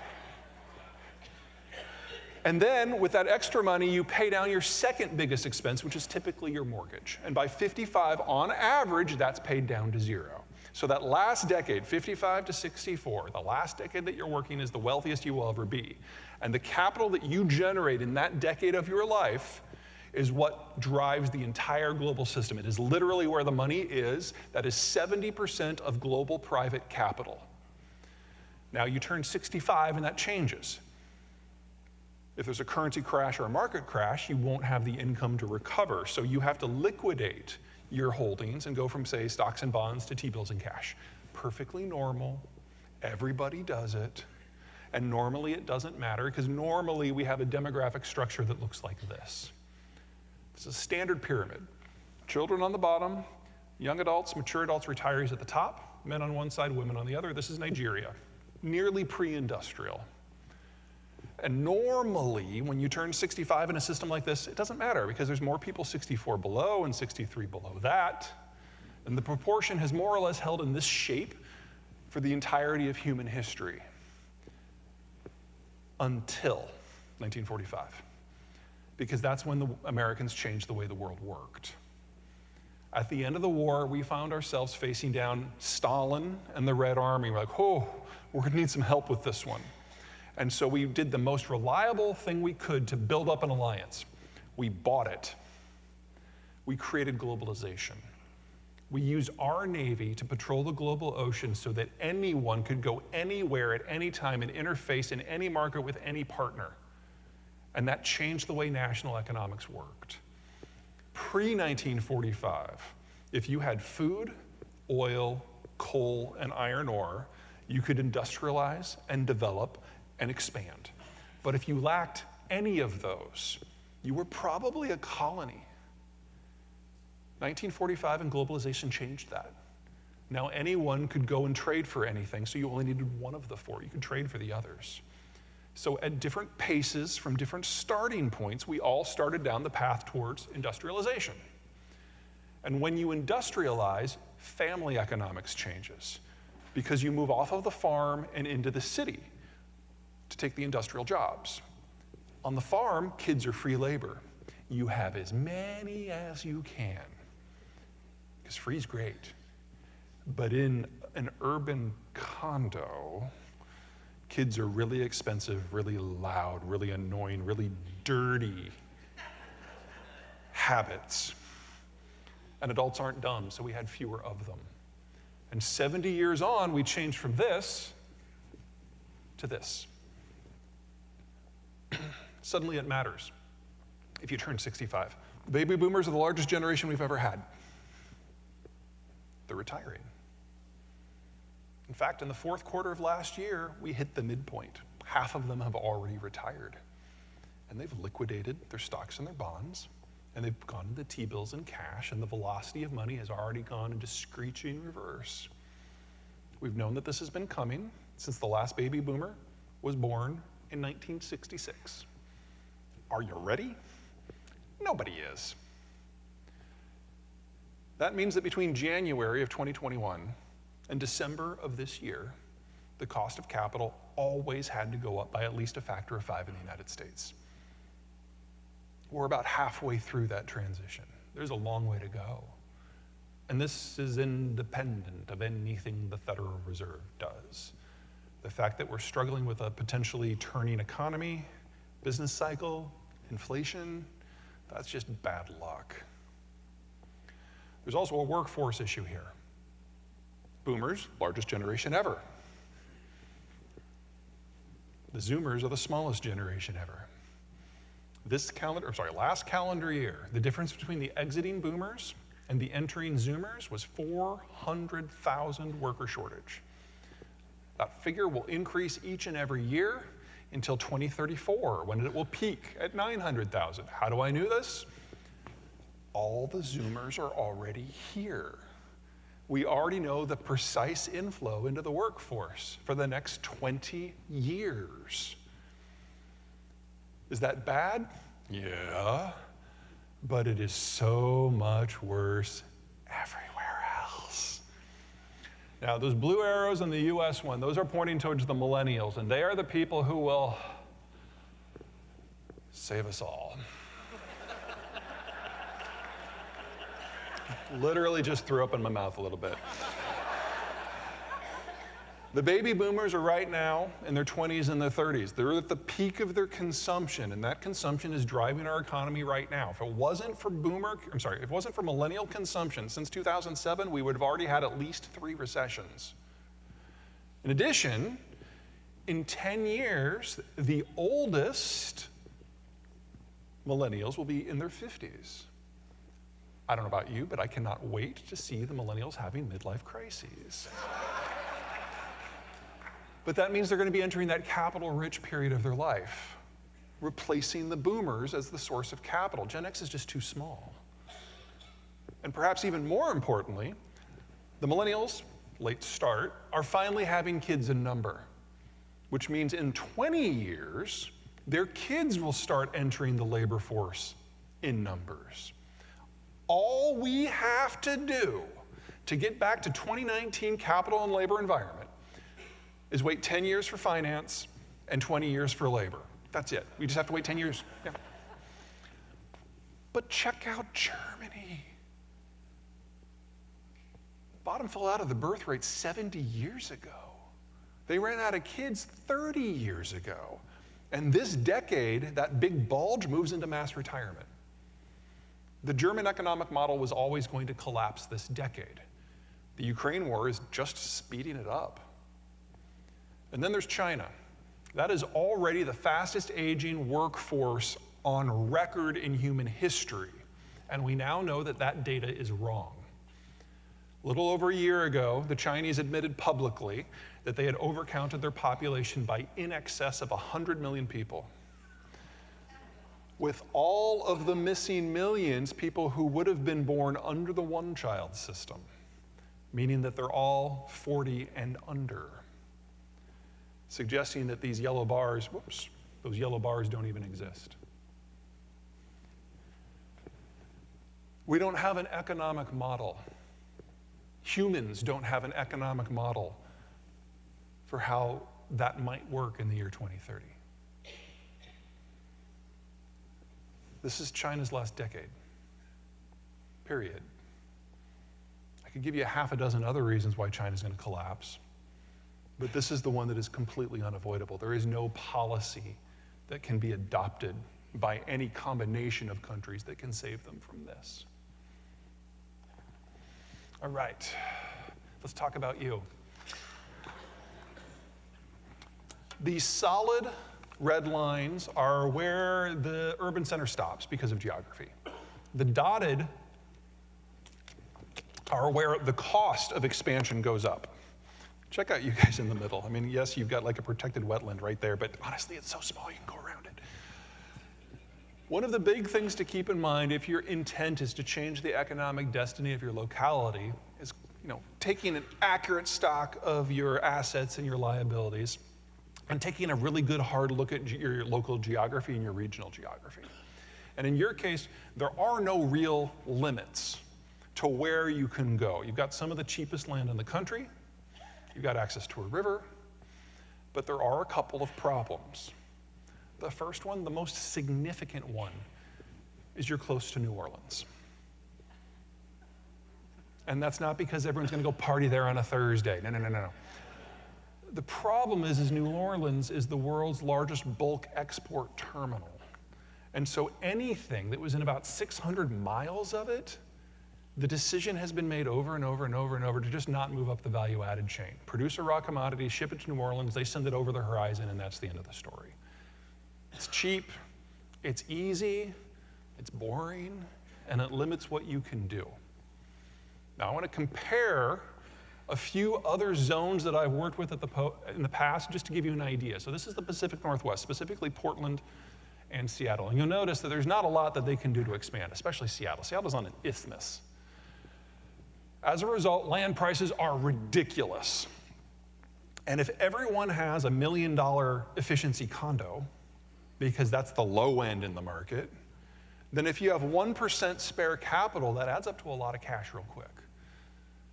Speaker 2: And then with that extra money, you pay down your second biggest expense, which is typically your mortgage. And by 55, on average, that's paid down to zero. So that last decade, 55 to 64, the last decade that you're working is the wealthiest you will ever be. And the capital that you generate in that decade of your life is what drives the entire global system. It is literally where the money is. That is 70% of global private capital. Now you turn 65 and that changes. If there's a currency crash or a market crash, you won't have the income to recover. So you have to liquidate your holdings and go from, say, stocks and bonds to T-bills and cash. Perfectly normal. Everybody does it. And normally it doesn't matter, because normally we have a demographic structure that looks like this. It's a standard pyramid. Children on the bottom, young adults, mature adults, retirees at the top, men on one side, women on the other. This is Nigeria, nearly pre-industrial. And normally, when you turn 65 in a system like this, it doesn't matter, because there's more people 64 below and 63 below that. And the proportion has more or less held in this shape for the entirety of human history until 1945. Because that's when the Americans changed the way the world worked. At the end of the war, we found ourselves facing down Stalin and the Red Army. We're like, oh, we're gonna need some help with this one. And so we did the most reliable thing we could to build up an alliance. We bought it. We created globalization. We used our Navy to patrol the global ocean so that anyone could go anywhere at any time and interface in any market with any partner. And that changed the way national economics worked. Pre-1945, if you had food, oil, coal, and iron ore, you could industrialize and develop and expand. But if you lacked any of those, you were probably a colony. 1945 and globalization changed that. Now anyone could go and trade for anything, so you only needed one of the four. You could trade for the others. So at different paces, from different starting points, we all started down the path towards industrialization. And when you industrialize, family economics changes, because you move off of the farm and into the city to take the industrial jobs. On the farm, kids are free labor. You have as many as you can, because free is great. But in an urban condo, kids are really expensive, really loud, really annoying, really dirty habits. And adults aren't dumb, so we had fewer of them. And 70 years on, we changed from this to this. Suddenly it matters if you turn 65. The baby boomers are the largest generation we've ever had. They're retiring. In fact, in the fourth quarter of last year, we hit the midpoint. Half of them have already retired. And they've liquidated their stocks and their bonds, and they've gone into T-bills and cash, and the velocity of money has already gone into screeching reverse. We've known that this has been coming since the last baby boomer was born in 1966. Are you ready? Nobody is. That means that between January of 2021 and December of this year, the cost of capital always had to go up by at least a factor of 5 in the United States. We're about halfway through that transition. There's a long way to go. And this is independent of anything the Federal Reserve does. The fact that we're struggling with a potentially turning economy, business cycle, inflation, that's just bad luck. There's also a workforce issue here. Boomers, largest generation ever. The Zoomers are the smallest generation ever. Last calendar year, the difference between the exiting boomers and the entering Zoomers was 400,000 worker shortage. That figure will increase each and every year until 2034, when it will peak at 900,000. How do I know this? All the Zoomers are already here. We already know the precise inflow into the workforce for the next 20 years. Is that bad? Yeah, but it is so much worse everywhere else. Now, those blue arrows on the US one, those are pointing towards the millennials, and they are the people who will save us all. Literally just threw up in my mouth a little bit. The baby boomers are right now in their 20s and their 30s. They're at the peak of their consumption, and that consumption is driving our economy right now. If it wasn't for millennial consumption since 2007, we would have already had at least 3 recessions. In addition, in 10 years, the oldest millennials will be in their 50s. I don't know about you, but I cannot wait to see the millennials having midlife crises. But that means they're going to be entering that capital-rich period of their life, replacing the boomers as the source of capital. Gen X is just too small. And perhaps even more importantly, the millennials, late start, are finally having kids in number, which means in 20 years, their kids will start entering the labor force in numbers. All we have to do to get back to 2019 capital and labor environment is wait 10 years for finance and 20 years for labor. That's it. We just have to wait 10 years. Yeah. But check out Germany. Bottom fell out of the birth rate 70 years ago. They ran out of kids 30 years ago. And this decade, that big bulge moves into mass retirement. The German economic model was always going to collapse this decade. The Ukraine war is just speeding it up. And then there's China. That is already the fastest aging workforce on record in human history. And we now know that that data is wrong. A little over a year ago, the Chinese admitted publicly that they had overcounted their population by in excess of 100 million people. With all of the missing millions, people who would have been born under the one-child system, meaning that they're all 40 and under, suggesting that these yellow bars, those yellow bars don't even exist. We don't have an economic model. Humans don't have an economic model for how that might work in the year 2030. This is China's last decade, period. I could give you a half a dozen other reasons why China's going to collapse, but this is the one that is completely unavoidable. There is no policy that can be adopted by any combination of countries that can save them from this. All right, let's talk about you. These solid red lines are where the urban center stops because of geography. The dotted are where the cost of expansion goes up. Check out you guys in the middle. I mean, yes, you've got like a protected wetland right there, but honestly, it's so small you can go around it. One of the big things to keep in mind if your intent is to change the economic destiny of your locality is, taking an accurate stock of your assets and your liabilities and taking a really good hard look at your local geography and your regional geography. And in your case, there are no real limits to where you can go. You've got some of the cheapest land in the country, you've got access to a river, but there are a couple of problems. The first one, the most significant one, is you're close to New Orleans. And that's not because everyone's going to go party there on a Thursday. No. The problem is New Orleans is the world's largest bulk export terminal. And so anything that was in about 600 miles of it, the decision has been made over and over and over and over to just not move up the value-added chain. Produce a raw commodity, ship it to New Orleans, they send it over the horizon, and that's the end of the story. It's cheap, it's easy, it's boring, and it limits what you can do. Now, I want to compare a few other zones that I've worked with in the past, just to give you an idea. So this is the Pacific Northwest, specifically Portland and Seattle. And you'll notice that there's not a lot that they can do to expand, especially Seattle. Seattle's on an isthmus. As a result, land prices are ridiculous. And if everyone has $1 million efficiency condo, because that's the low end in the market, then if you have 1% spare capital, that adds up to a lot of cash real quick.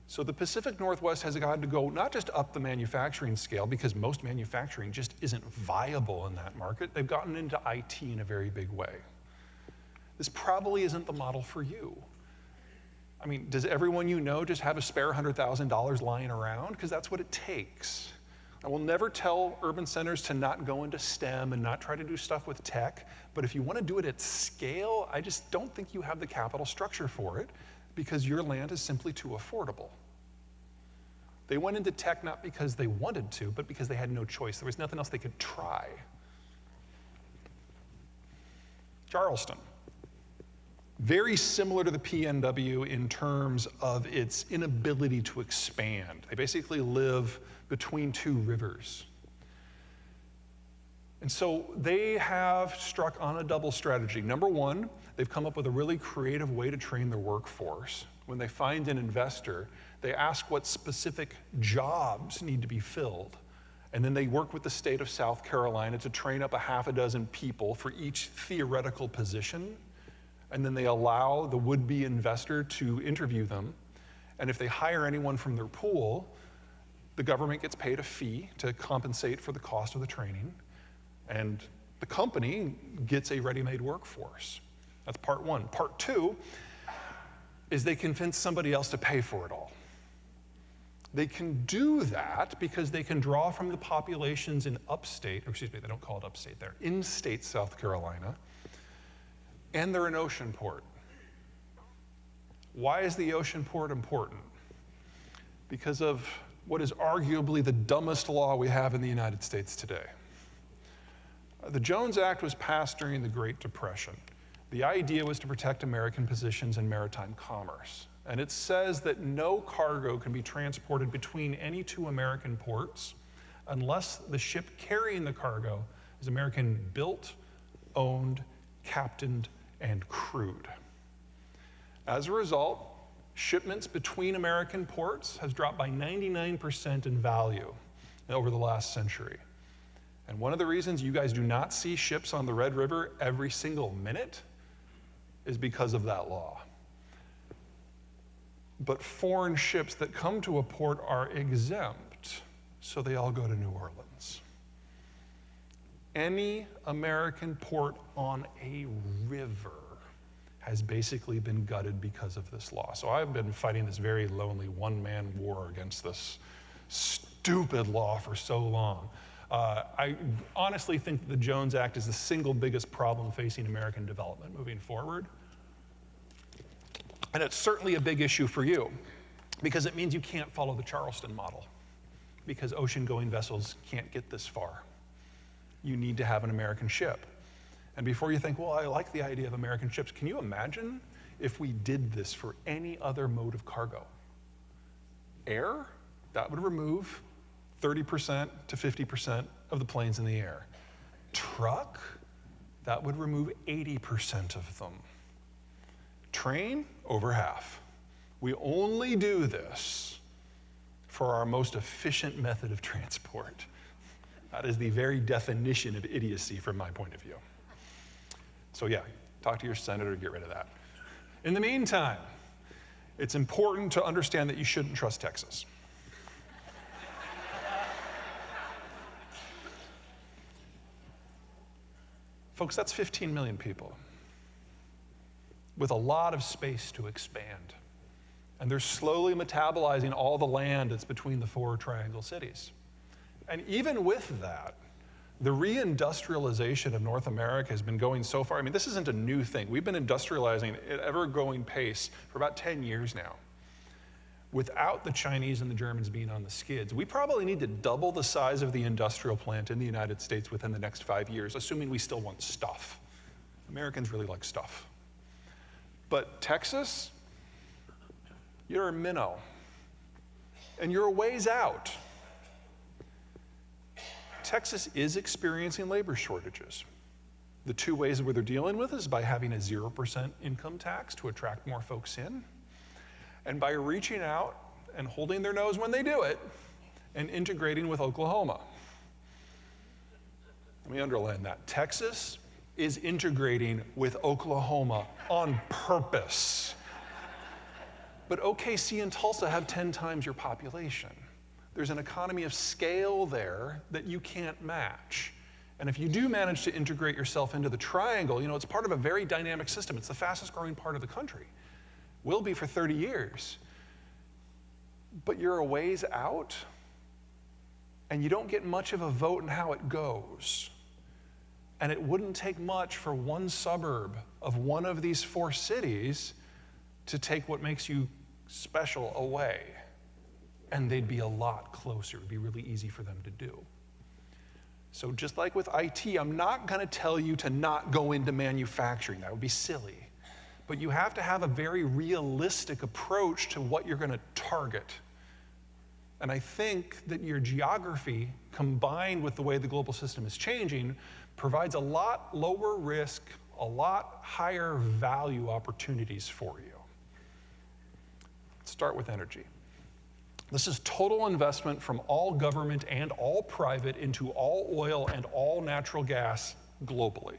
Speaker 2: So the Pacific Northwest has got to go not just up the manufacturing scale, because most manufacturing just isn't viable in that market. They've gotten into IT in a very big way. This probably isn't the model for you. I mean, does everyone you know just have a spare $100,000 lying around? Because that's what it takes. I will never tell urban centers to not go into STEM and not try to do stuff with tech, but if you want to do it at scale, I just don't think you have the capital structure for it, because your land is simply too affordable. They went into tech not because they wanted to, but because they had no choice. There was nothing else they could try. Charleston. Very similar to the PNW in terms of its inability to expand. They basically live between two rivers. And so they have struck on a double strategy. Number one, they've come up with a really creative way to train their workforce. When they find an investor, they ask what specific jobs need to be filled. And then they work with the state of South Carolina to train up a half a dozen people for each theoretical position. And then they allow the would-be investor to interview them. And if they hire anyone from their pool, the government gets paid a fee to compensate for the cost of the training. And the company gets a ready-made workforce. That's part one. Part two is they convince somebody else to pay for it all. They can do that because they can draw from the populations in upstate, or excuse me, they don't call it upstate there, in-state South Carolina, and they're an ocean port. Why is the ocean port important? Because of what is arguably the dumbest law we have in the United States today. The Jones Act was passed during the Great Depression. The idea was to protect American positions in maritime commerce. And it says that no cargo can be transported between any two American ports unless the ship carrying the cargo is American built, owned, captained, and crewed. As a result, shipments between American ports has dropped by 99% in value over the last century. And one of the reasons you guys do not see ships on the Red River every single minute is because of that law. But foreign ships that come to a port are exempt, so they all go to New Orleans. Any American port on a river has basically been gutted because of this law. So I've been fighting this very lonely one-man war against this stupid law for so long. I honestly think that the Jones Act is the single biggest problem facing American development moving forward. And it's certainly a big issue for you because it means you can't follow the Charleston model because ocean-going vessels can't get this far. You need to have an American ship. And before you think, well, I like the idea of American ships, can you imagine if we did this for any other mode of cargo? Air, that would remove 30% to 50% of the planes in the air. Truck, that would remove 80% of them. Train, over half. We only do this for our most efficient method of transport. That is the very definition of idiocy from my point of view. So yeah, talk to your senator, get rid of that. In the meantime, it's important to understand that you shouldn't trust Texas. Folks, that's 15 million people with a lot of space to expand. And they're slowly metabolizing all the land that's between the four triangle cities. And even with that, the reindustrialization of North America has been going so far. I mean, this isn't a new thing. We've been industrializing at ever-growing pace for about 10 years now. Without the Chinese and the Germans being on the skids, we probably need to double the size of the industrial plant in the United States within the next 5 years, assuming we still want stuff. Americans really like stuff. But Texas, you're a minnow, and you're a ways out. Texas is experiencing labor shortages. The two ways where they're dealing with is by having a 0% income tax to attract more folks in, and by reaching out and holding their nose when they do it and integrating with Oklahoma. Let me underline that. Texas is integrating with Oklahoma on purpose. But OKC and Tulsa have 10 times your population. There's an economy of scale there that you can't match. And if you do manage to integrate yourself into the triangle, you know, it's part of a very dynamic system. It's the fastest growing part of the country. Will be for 30 years. But you're a ways out, and you don't get much of a vote in how it goes. And it wouldn't take much for one suburb of one of these four cities to take what makes you special away. And they'd be a lot closer. It'd be really easy for them to do. So just like with IT, I'm not going to tell you to not go into manufacturing. That would be silly. But you have to have a very realistic approach to what you're going to target. And I think that your geography, combined with the way the global system is changing, provides a lot lower risk, a lot higher value opportunities for you. Let's start with energy. This is total investment from all government and all private into all oil and all natural gas globally.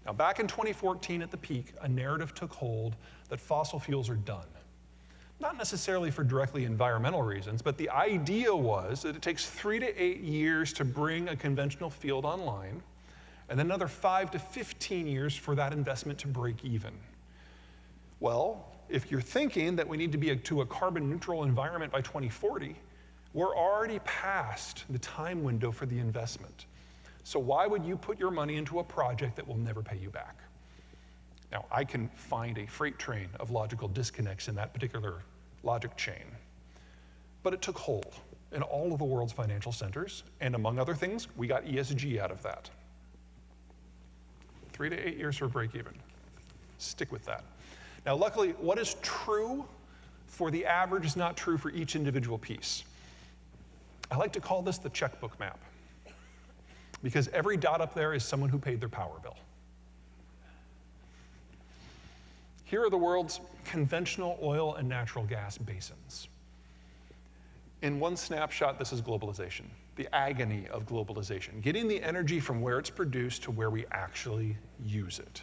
Speaker 2: Now, back in 2014 at the peak, a narrative took hold that fossil fuels are done. Not necessarily for directly environmental reasons, but the idea was that it takes 3 to 8 years to bring a conventional field online, and then another 5 to 15 years for that investment to break even. Well, if you're thinking that we need to be to a carbon neutral environment by 2040, we're already past the time window for the investment. So why would you put your money into a project that will never pay you back? Now, I can find a freight train of logical disconnects in that particular logic chain, but it took hold in all of the world's financial centers, and among other things, we got ESG out of that. 3 to 8 years for break even. Stick with that. Now, luckily, what is true for the average is not true for each individual piece. I like to call this the checkbook map, because every dot up there is someone who paid their power bill. Here are the world's conventional oil and natural gas basins. In one snapshot, this is globalization, the agony of globalization, getting the energy from where it's produced to where we actually use it.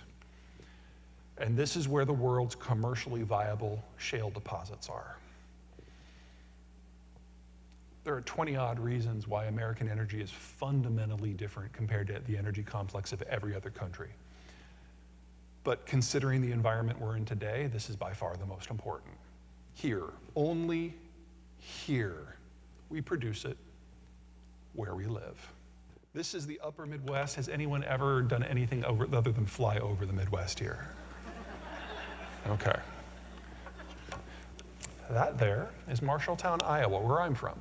Speaker 2: And this is where the world's commercially viable shale deposits are. There are 20-odd reasons why American energy is fundamentally different compared to the energy complex of every other country. But considering the environment we're in today, this is by far the most important. Here, only here, we produce it where we live. This is the upper Midwest. Has anyone ever done anything other than fly over the Midwest here? Okay. That there is Marshalltown, Iowa, where I'm from.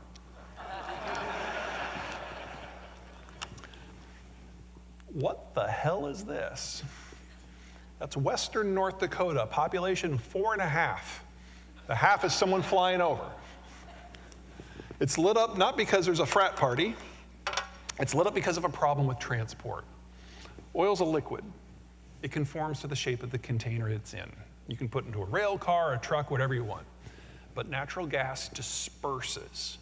Speaker 2: What the hell is this? That's western North Dakota, population 4.5. The half is someone flying over. It's lit up not because there's a frat party, it's lit up because of a problem with transport. Oil's a liquid. It conforms to the shape of the container it's in. You can put it into a rail car, a truck, whatever you want. But natural gas disperses.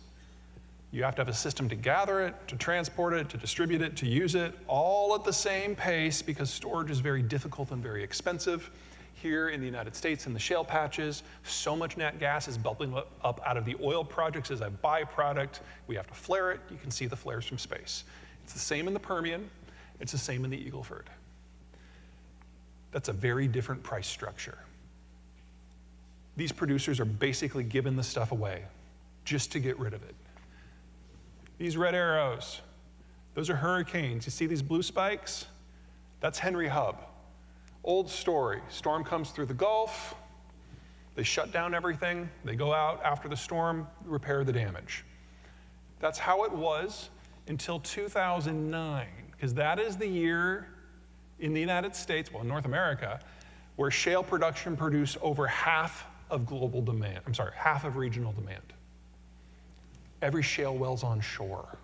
Speaker 2: You have to have a system to gather it, to transport it, to distribute it, to use it, all at the same pace because storage is very difficult and very expensive. Here in the United States, in the shale patches, so much nat gas is bubbling up out of the oil projects as a byproduct. We have to flare it. You can see the flares from space. It's the same in the Permian. It's the same in the Eagle Ford. That's a very different price structure. These producers are basically giving the stuff away just to get rid of it. These red arrows, those are hurricanes. You see these blue spikes? That's Henry Hub. Old story. Storm comes through the Gulf. They shut down everything. They go out after the storm, repair the damage. That's how it was until 2009, because that is the year in the United States, well, in North America, where shale production produced over half of global demand, half of regional demand. Every shale well's on shore.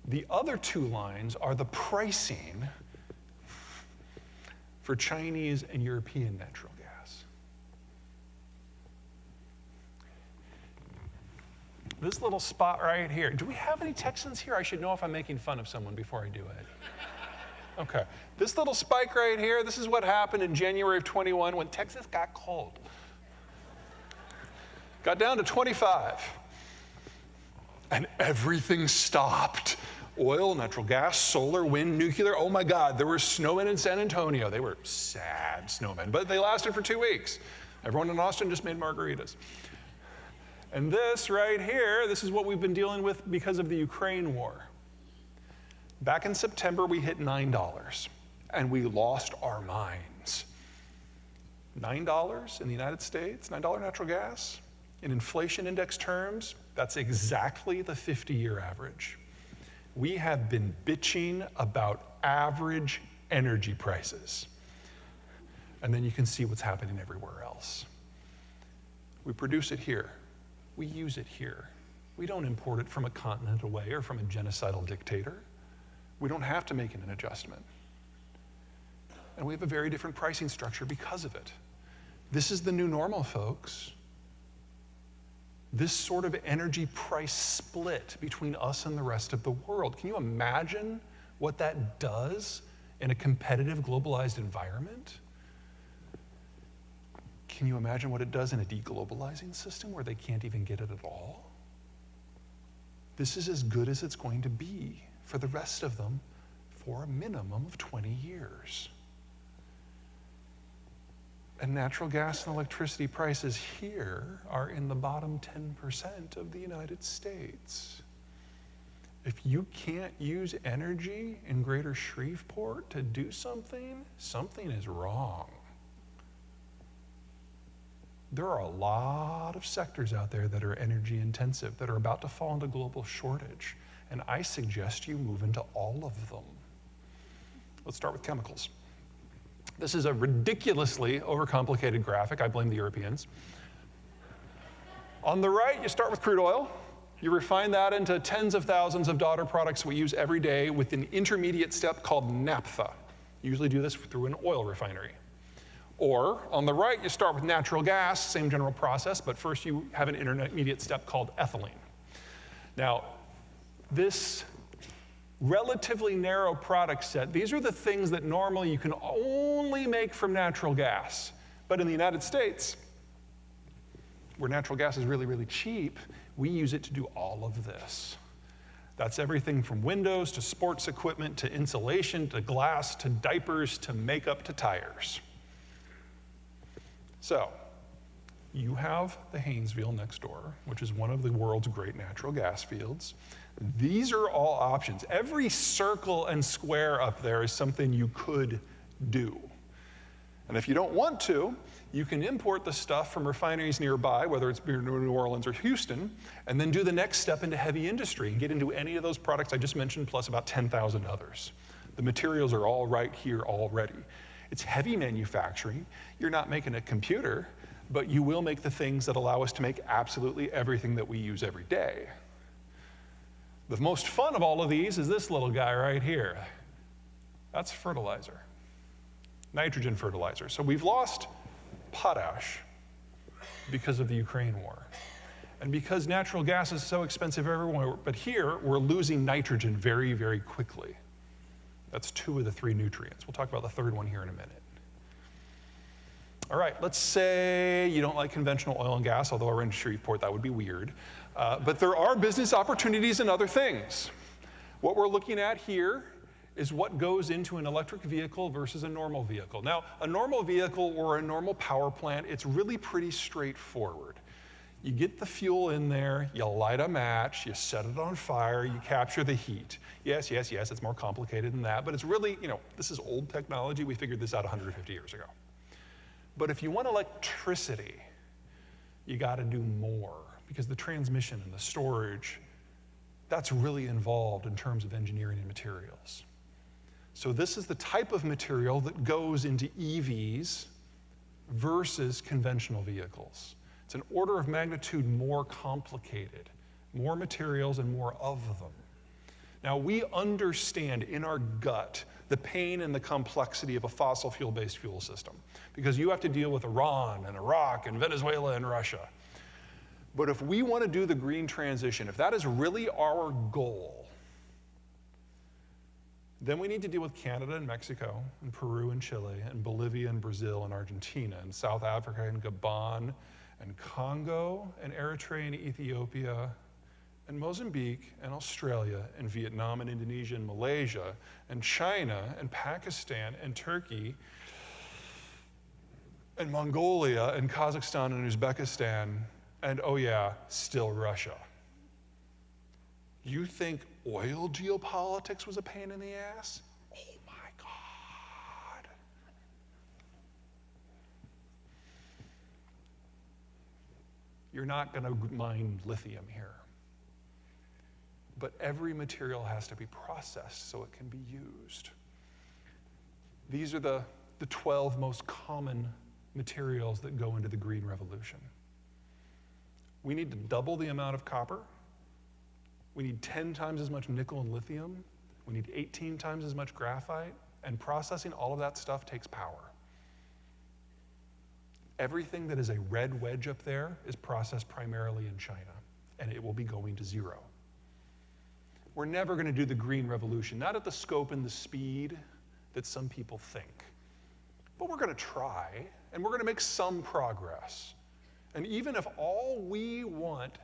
Speaker 2: The other two lines are the pricing for Chinese and European natural gas. This little spot right here, do we have any Texans here? I should know if I'm making fun of someone before I do it. Okay, this little spike right here, this is what happened in January of 21 when Texas got cold. Got down to 25, and everything stopped. Oil, natural gas, solar, wind, nuclear. Oh my God, there were snowmen in San Antonio. They were sad snowmen, but they lasted for 2 weeks. Everyone in Austin just made margaritas. And this right here, this is what we've been dealing with because of the Ukraine war. Back in September, we hit $9, and we lost our minds. $9 in the United States, $9 natural gas. In inflation index terms, that's exactly the 50-year average. We have been bitching about average energy prices. And then you can see what's happening everywhere else. We produce it here. We use it here. We don't import it from a continent away or from a genocidal dictator. We don't have to make an adjustment. And we have a very different pricing structure because of it. This is the new normal, folks. This sort of energy price split between us and the rest of the world. Can you imagine what that does in a competitive, globalized environment? Can you imagine what it does in a deglobalizing system where they can't even get it at all? This is as good as it's going to be for the rest of them for a minimum of 20 years. And natural gas and electricity prices here are in the bottom 10% of the United States. If you can't use energy in greater Shreveport to do something, something is wrong. There are a lot of sectors out there that are energy intensive, that are about to fall into global shortage, and I suggest you move into all of them. Let's start with chemicals. This is a ridiculously overcomplicated graphic. I blame the Europeans. On the right, you start with crude oil. You refine that into tens of thousands of daughter products we use every day with an intermediate step called naphtha. You usually do this through an oil refinery. Or on the right, you start with natural gas, same general process, but first you have an intermediate step called ethylene. Now, this relatively narrow product set, these are the things that normally you can only make from natural gas. But in the United States, where natural gas is really, really cheap, we use it to do all of this. That's everything from windows to sports equipment to insulation to glass to diapers to makeup to tires. So, you have the Haynesville next door, which is one of the world's great natural gas fields. These are all options. Every circle and square up there is something you could do. And if you don't want to, you can import the stuff from refineries nearby, whether it's New Orleans or Houston, and then do the next step into heavy industry and get into any of those products I just mentioned, plus about 10,000 others. The materials are all right here already. It's heavy manufacturing. You're not making a computer, but you will make the things that allow us to make absolutely everything that we use every day. The most fun of all of these is this little guy right here. That's fertilizer, nitrogen fertilizer. So we've lost potash because of the Ukraine war. And because natural gas is so expensive everywhere, but here we're losing nitrogen very, very quickly. That's 2 of the 3 nutrients. We'll talk about the third one here in a minute. All right, let's say you don't like conventional oil and gas, although we're in Shreveport, that would be weird. But there are business opportunities in other things. What we're looking at here is what goes into an electric vehicle versus a normal vehicle. Now, a normal vehicle or a normal power plant, it's really pretty straightforward. You get the fuel in there, you light a match, you set it on fire, you capture the heat. Yes, it's more complicated than that, but it's really, this is old technology. We figured this out 150 years ago. But if you want electricity, you got to do more, because the transmission and the storage, that's really involved in terms of engineering and materials. So this is the type of material that goes into EVs versus conventional vehicles. It's an order of magnitude more complicated, more materials and more of them. Now, we understand in our gut the pain and the complexity of a fossil fuel-based fuel system, because you have to deal with Iran and Iraq and Venezuela and Russia. But if we want to do the green transition, if that is really our goal, then we need to deal with Canada and Mexico and Peru and Chile and Bolivia and Brazil and Argentina and South Africa and Gabon and Congo and Eritrea and Ethiopia and Mozambique and Australia and Vietnam and Indonesia and Malaysia and China and Pakistan and Turkey and Mongolia and Kazakhstan and Uzbekistan and, oh yeah, still Russia. You think oil geopolitics was a pain in the ass? Oh my God. You're not going to mine lithium here. But every material has to be processed so it can be used. These are the 12 most common materials that go into the green revolution. We need to double the amount of copper. We need 10 times as much nickel and lithium. We need 18 times as much graphite. And processing all of that stuff takes power. Everything that is a red wedge up there is processed primarily in China, and it will be going to zero. We're never going to do the green revolution, not at the scope and the speed that some people think. But we're going to try, and we're going to make some progress. And even if all we want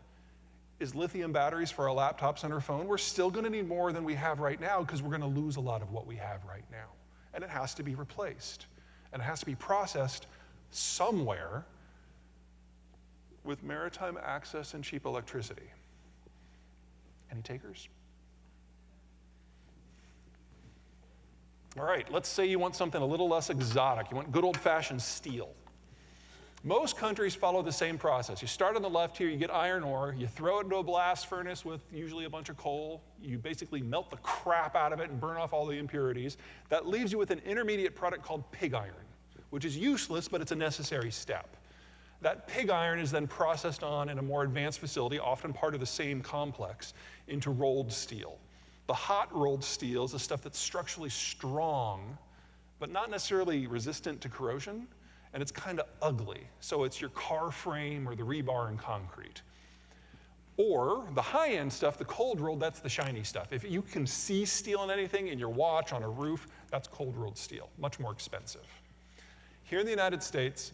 Speaker 2: is lithium batteries for our laptops and our phone, we're still going to need more than we have right now, because we're going to lose a lot of what we have right now. And it has to be replaced. And it has to be processed somewhere with maritime access and cheap electricity. Any takers? All right, let's say you want something a little less exotic. You want good old-fashioned steel. Most countries follow the same process. You start on the left here, you get iron ore, you throw it into a blast furnace with usually a bunch of coal. You basically melt the crap out of it and burn off all the impurities. That leaves you with an intermediate product called pig iron, which is useless, but it's a necessary step. That pig iron is then processed on in a more advanced facility, often part of the same complex, into rolled steel. The hot rolled steel is the stuff that's structurally strong, but not necessarily resistant to corrosion, and it's kind of ugly. So it's your car frame or the rebar in concrete. Or the high-end stuff, the cold rolled, that's the shiny stuff. If you can see steel in anything, in your watch, on a roof, that's cold rolled steel, much more expensive. Here in the United States,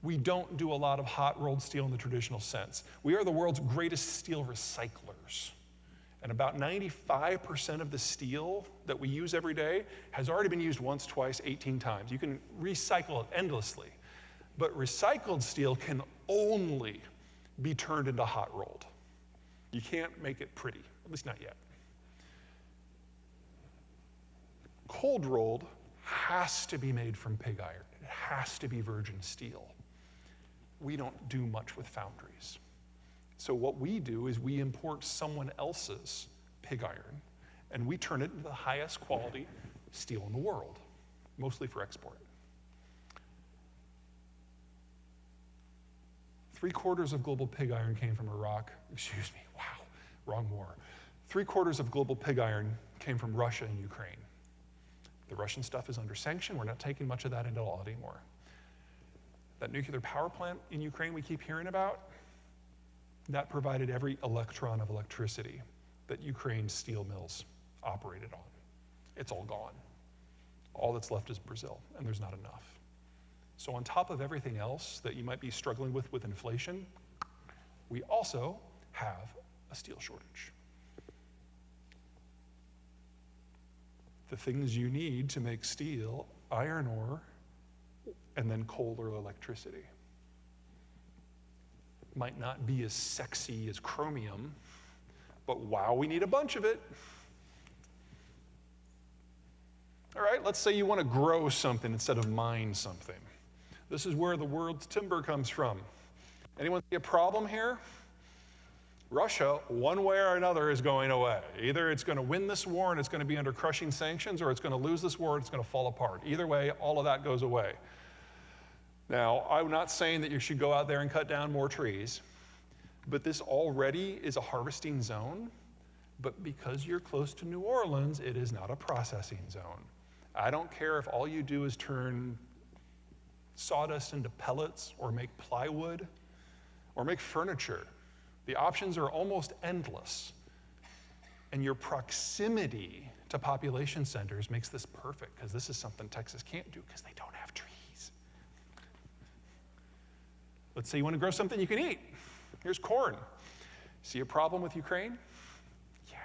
Speaker 2: we don't do a lot of hot rolled steel in the traditional sense. We are the world's greatest steel recyclers. And about 95% of the steel that we use every day has already been used once, twice, 18 times. You can recycle it endlessly. But recycled steel can only be turned into hot rolled. You can't make it pretty, at least not yet. Cold rolled has to be made from pig iron. It has to be virgin steel. We don't do much with foundries. So what we do is we import someone else's pig iron, and we turn it into the highest quality steel in the world, mostly for export. 3/4 of global pig iron came from Iraq. Excuse me, wow, wrong war. 3/4 of global pig iron came from Russia and Ukraine. The Russian stuff is under sanction. We're not taking much of that into law anymore. That nuclear power plant in Ukraine we keep hearing about, that provided every electron of electricity that Ukraine's steel mills operated on. It's all gone. All that's left is Brazil, and there's not enough. So on top of everything else that you might be struggling with inflation, we also have a steel shortage. The things you need to make steel, iron ore, and then coal or electricity. Might not be as sexy as chromium, but wow, we need a bunch of it. All right, let's say you want to grow something instead of mine something. This is where the world's timber comes from. Anyone see a problem here? Russia, one way or another, is going away. Either it's going to win this war and it's going to be under crushing sanctions, or it's going to lose this war and it's going to fall apart. Either way, all of that goes away. Now, I'm not saying that you should go out there and cut down more trees, but this already is a harvesting zone. But because you're close to New Orleans, it is not a processing zone. I don't care if all you do is turn sawdust into pellets or make plywood or make furniture. The options are almost endless. And your proximity to population centers makes this perfect, because this is something Texas can't do because they don't have trees. Let's say you want to grow something you can eat. Here's corn. See a problem with Ukraine? Yeah.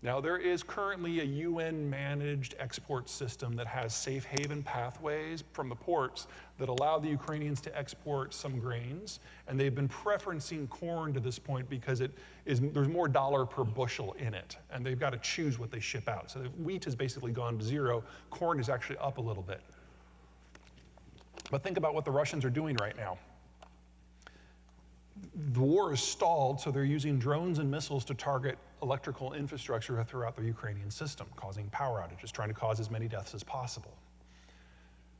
Speaker 2: Now, there is currently a UN-managed export system that has safe haven pathways from the ports that allow the Ukrainians to export some grains, and they've been preferencing corn to this point because there's more dollar per bushel in it, and they've got to choose what they ship out. So the wheat has basically gone to zero. Corn is actually up a little bit. But think about what the Russians are doing right now. The war is stalled, so they're using drones and missiles to target electrical infrastructure throughout the Ukrainian system, causing power outages, trying to cause as many deaths as possible.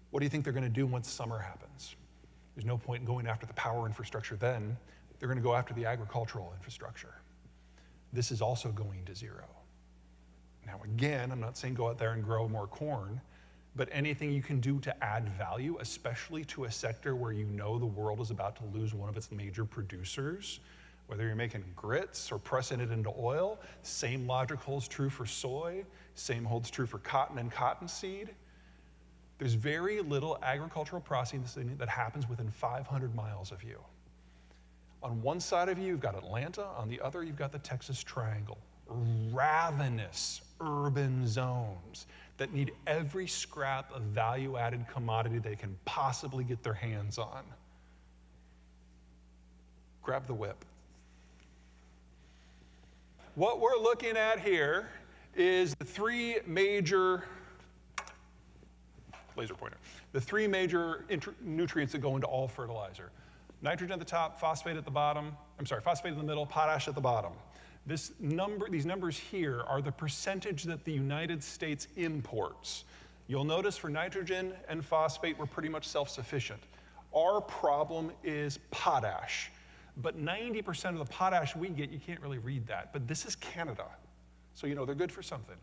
Speaker 2: What do you think they're going to do once summer happens? There's no point in going after the power infrastructure then. They're going to go after the agricultural infrastructure. This is also going to zero. Now, again, I'm not saying go out there and grow more corn, but anything you can do to add value, especially to a sector where you know the world is about to lose one of its major producers, whether you're making grits or pressing it into oil, same logic holds true for soy, same holds true for cotton and cottonseed. There's very little agricultural processing that happens within 500 miles of you. On one side of you, you've got Atlanta. On the other, you've got the Texas Triangle. Ravenous urban zones that need every scrap of value-added commodity they can possibly get their hands on. Grab the whip. What we're looking at here is the three major laser pointer. The three major nutrients that go into all fertilizer. Nitrogen at the top, phosphate at the bottom, phosphate in the middle, potash at the bottom. These numbers here are the percentage that the United States imports. You'll notice for nitrogen and phosphate, we're pretty much self-sufficient. Our problem is potash. But 90% of the potash we get, you can't really read that. But this is Canada, so you know they're good for something.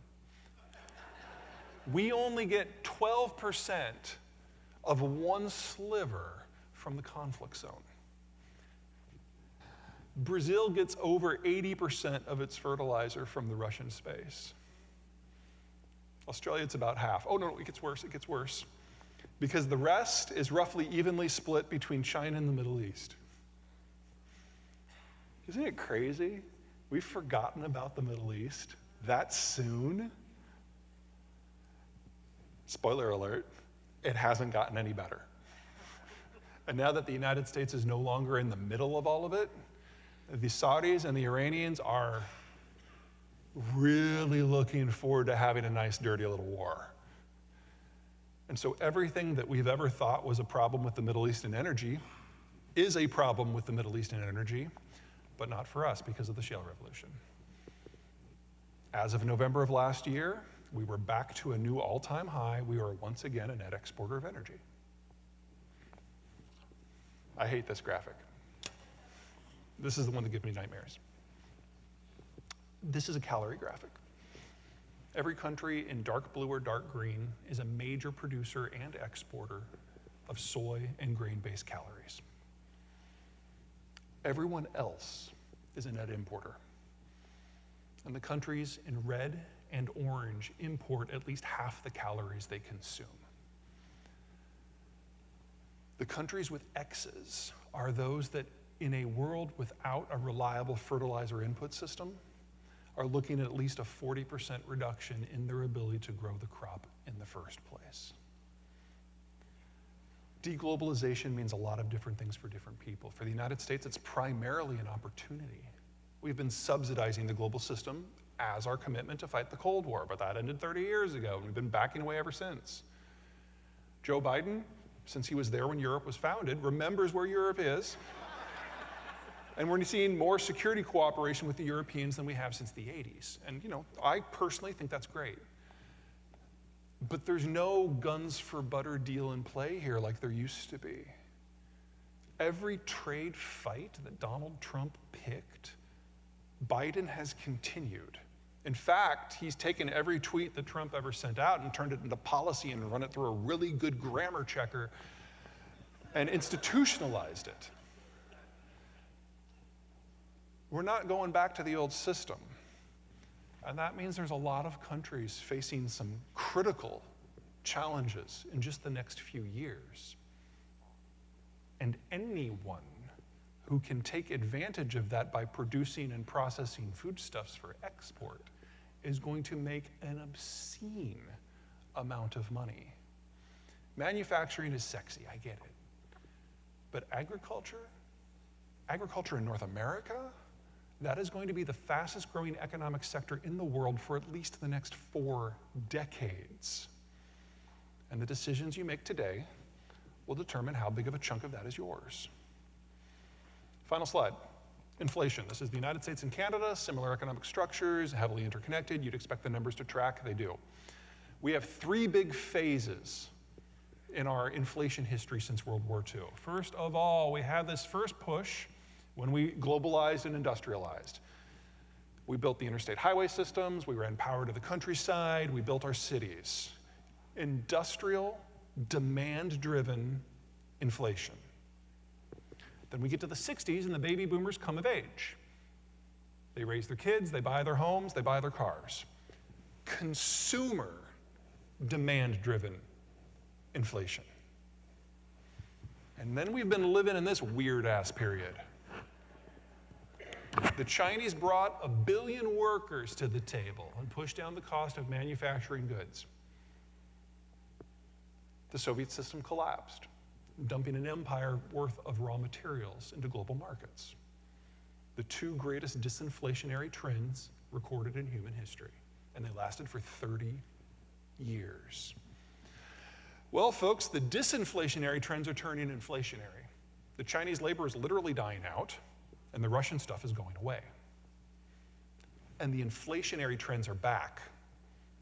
Speaker 2: We only get 12% of one sliver from the conflict zone. Brazil gets over 80% of its fertilizer from the Russian space. Australia, it's about half. Oh, no, it gets worse. Because the rest is roughly evenly split between China and the Middle East. Isn't it crazy? We've forgotten about the Middle East that soon. Spoiler alert, it hasn't gotten any better. And now that the United States is no longer in the middle of all of it, the Saudis and the Iranians are really looking forward to having a nice, dirty little war. And so everything that we've ever thought was a problem with the Middle Eastern energy is a problem with the Middle Eastern energy, but not for us because of the shale revolution. As of November of last year, we were back to a new all-time high. We are once again a net exporter of energy. I hate this graphic. This is the one that gives me nightmares. This is a calorie graphic. Every country in dark blue or dark green is a major producer and exporter of soy and grain-based calories. Everyone else is a net importer. And the countries in red and orange import at least half the calories they consume. The countries with X's are those that, in a world without a reliable fertilizer input system, are looking at least a 40% reduction in their ability to grow the crop in the first place. Deglobalization means a lot of different things for different people. For the United States, it's primarily an opportunity. We've been subsidizing the global system as our commitment to fight the Cold War, but that ended 30 years ago, and we've been backing away ever since. Joe Biden, since he was there when Europe was founded, remembers where Europe is. And we're seeing more security cooperation with the Europeans than we have since the 80s. And I personally think that's great. But there's no guns for butter deal in play here like there used to be. Every trade fight that Donald Trump picked, Biden has continued. In fact, he's taken every tweet that Trump ever sent out and turned it into policy and run it through a really good grammar checker and institutionalized it. We're not going back to the old system. And that means there's a lot of countries facing some critical challenges in just the next few years. And anyone who can take advantage of that by producing and processing foodstuffs for export is going to make an obscene amount of money. Manufacturing is sexy, I get it. But agriculture in North America, that is going to be the fastest growing economic sector in the world for at least the next 4 decades. And the decisions you make today will determine how big of a chunk of that is yours. Final slide. Inflation. This is the United States and Canada, similar economic structures, heavily interconnected. You'd expect the numbers to track, they do. We have 3 big phases in our inflation history since World War II. First of all, we had this first push when we globalized and industrialized. We built the interstate highway systems, we ran power to the countryside, we built our cities. Industrial, demand-driven inflation. Then we get to the 60s and the baby boomers come of age. They raise their kids, they buy their homes, they buy their cars. Consumer, demand-driven inflation. And then we've been living in this weird-ass period. The Chinese brought 1 billion workers to the table and pushed down the cost of manufacturing goods. The Soviet system collapsed, dumping an empire worth of raw materials into global markets. The 2 greatest disinflationary trends recorded in human history, and they lasted for 30 years. Well, folks, the disinflationary trends are turning inflationary. The Chinese labor is literally dying out, and the Russian stuff is going away. And the inflationary trends are back.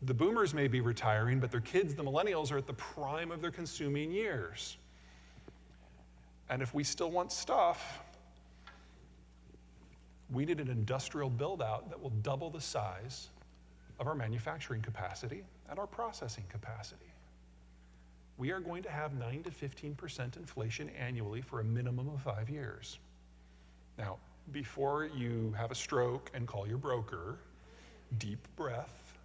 Speaker 2: The boomers may be retiring, but their kids, the millennials, are at the prime of their consuming years. And if we still want stuff, we need an industrial build-out that will double the size of our manufacturing capacity and our processing capacity. We are going to have 9 to 15% inflation annually for a minimum of 5 years. Now, before you have a stroke and call your broker, deep breath.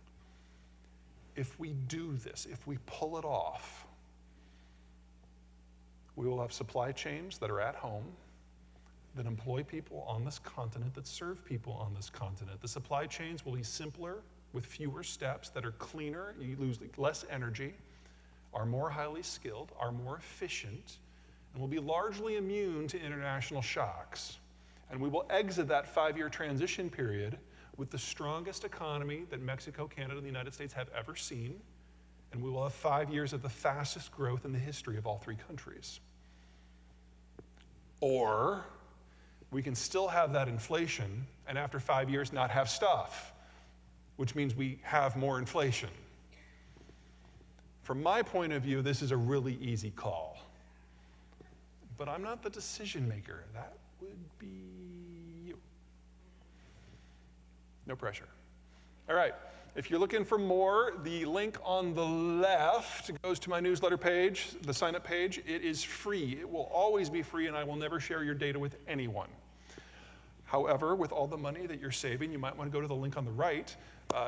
Speaker 2: If we do this, if we pull it off, we will have supply chains that are at home, that employ people on this continent, that serve people on this continent. The supply chains will be simpler with fewer steps, that are cleaner, you lose less energy, are more highly skilled, are more efficient, and will be largely immune to international shocks. And we will exit that 5-year transition period with the strongest economy that Mexico, Canada, and the United States have ever seen, and we will have 5 years of the fastest growth in the history of all 3 countries. Or we can still have that inflation, and after 5 years not have stuff, which means we have more inflation. From my point of view, this is a really easy call. But I'm not the decision maker. That would be you. No pressure. All right, if you're looking for more, the link on the left goes to my newsletter page, the sign-up page. It is free. It will always be free, and I will never share your data with anyone. However, with all the money that you're saving, you might want to go to the link on the right,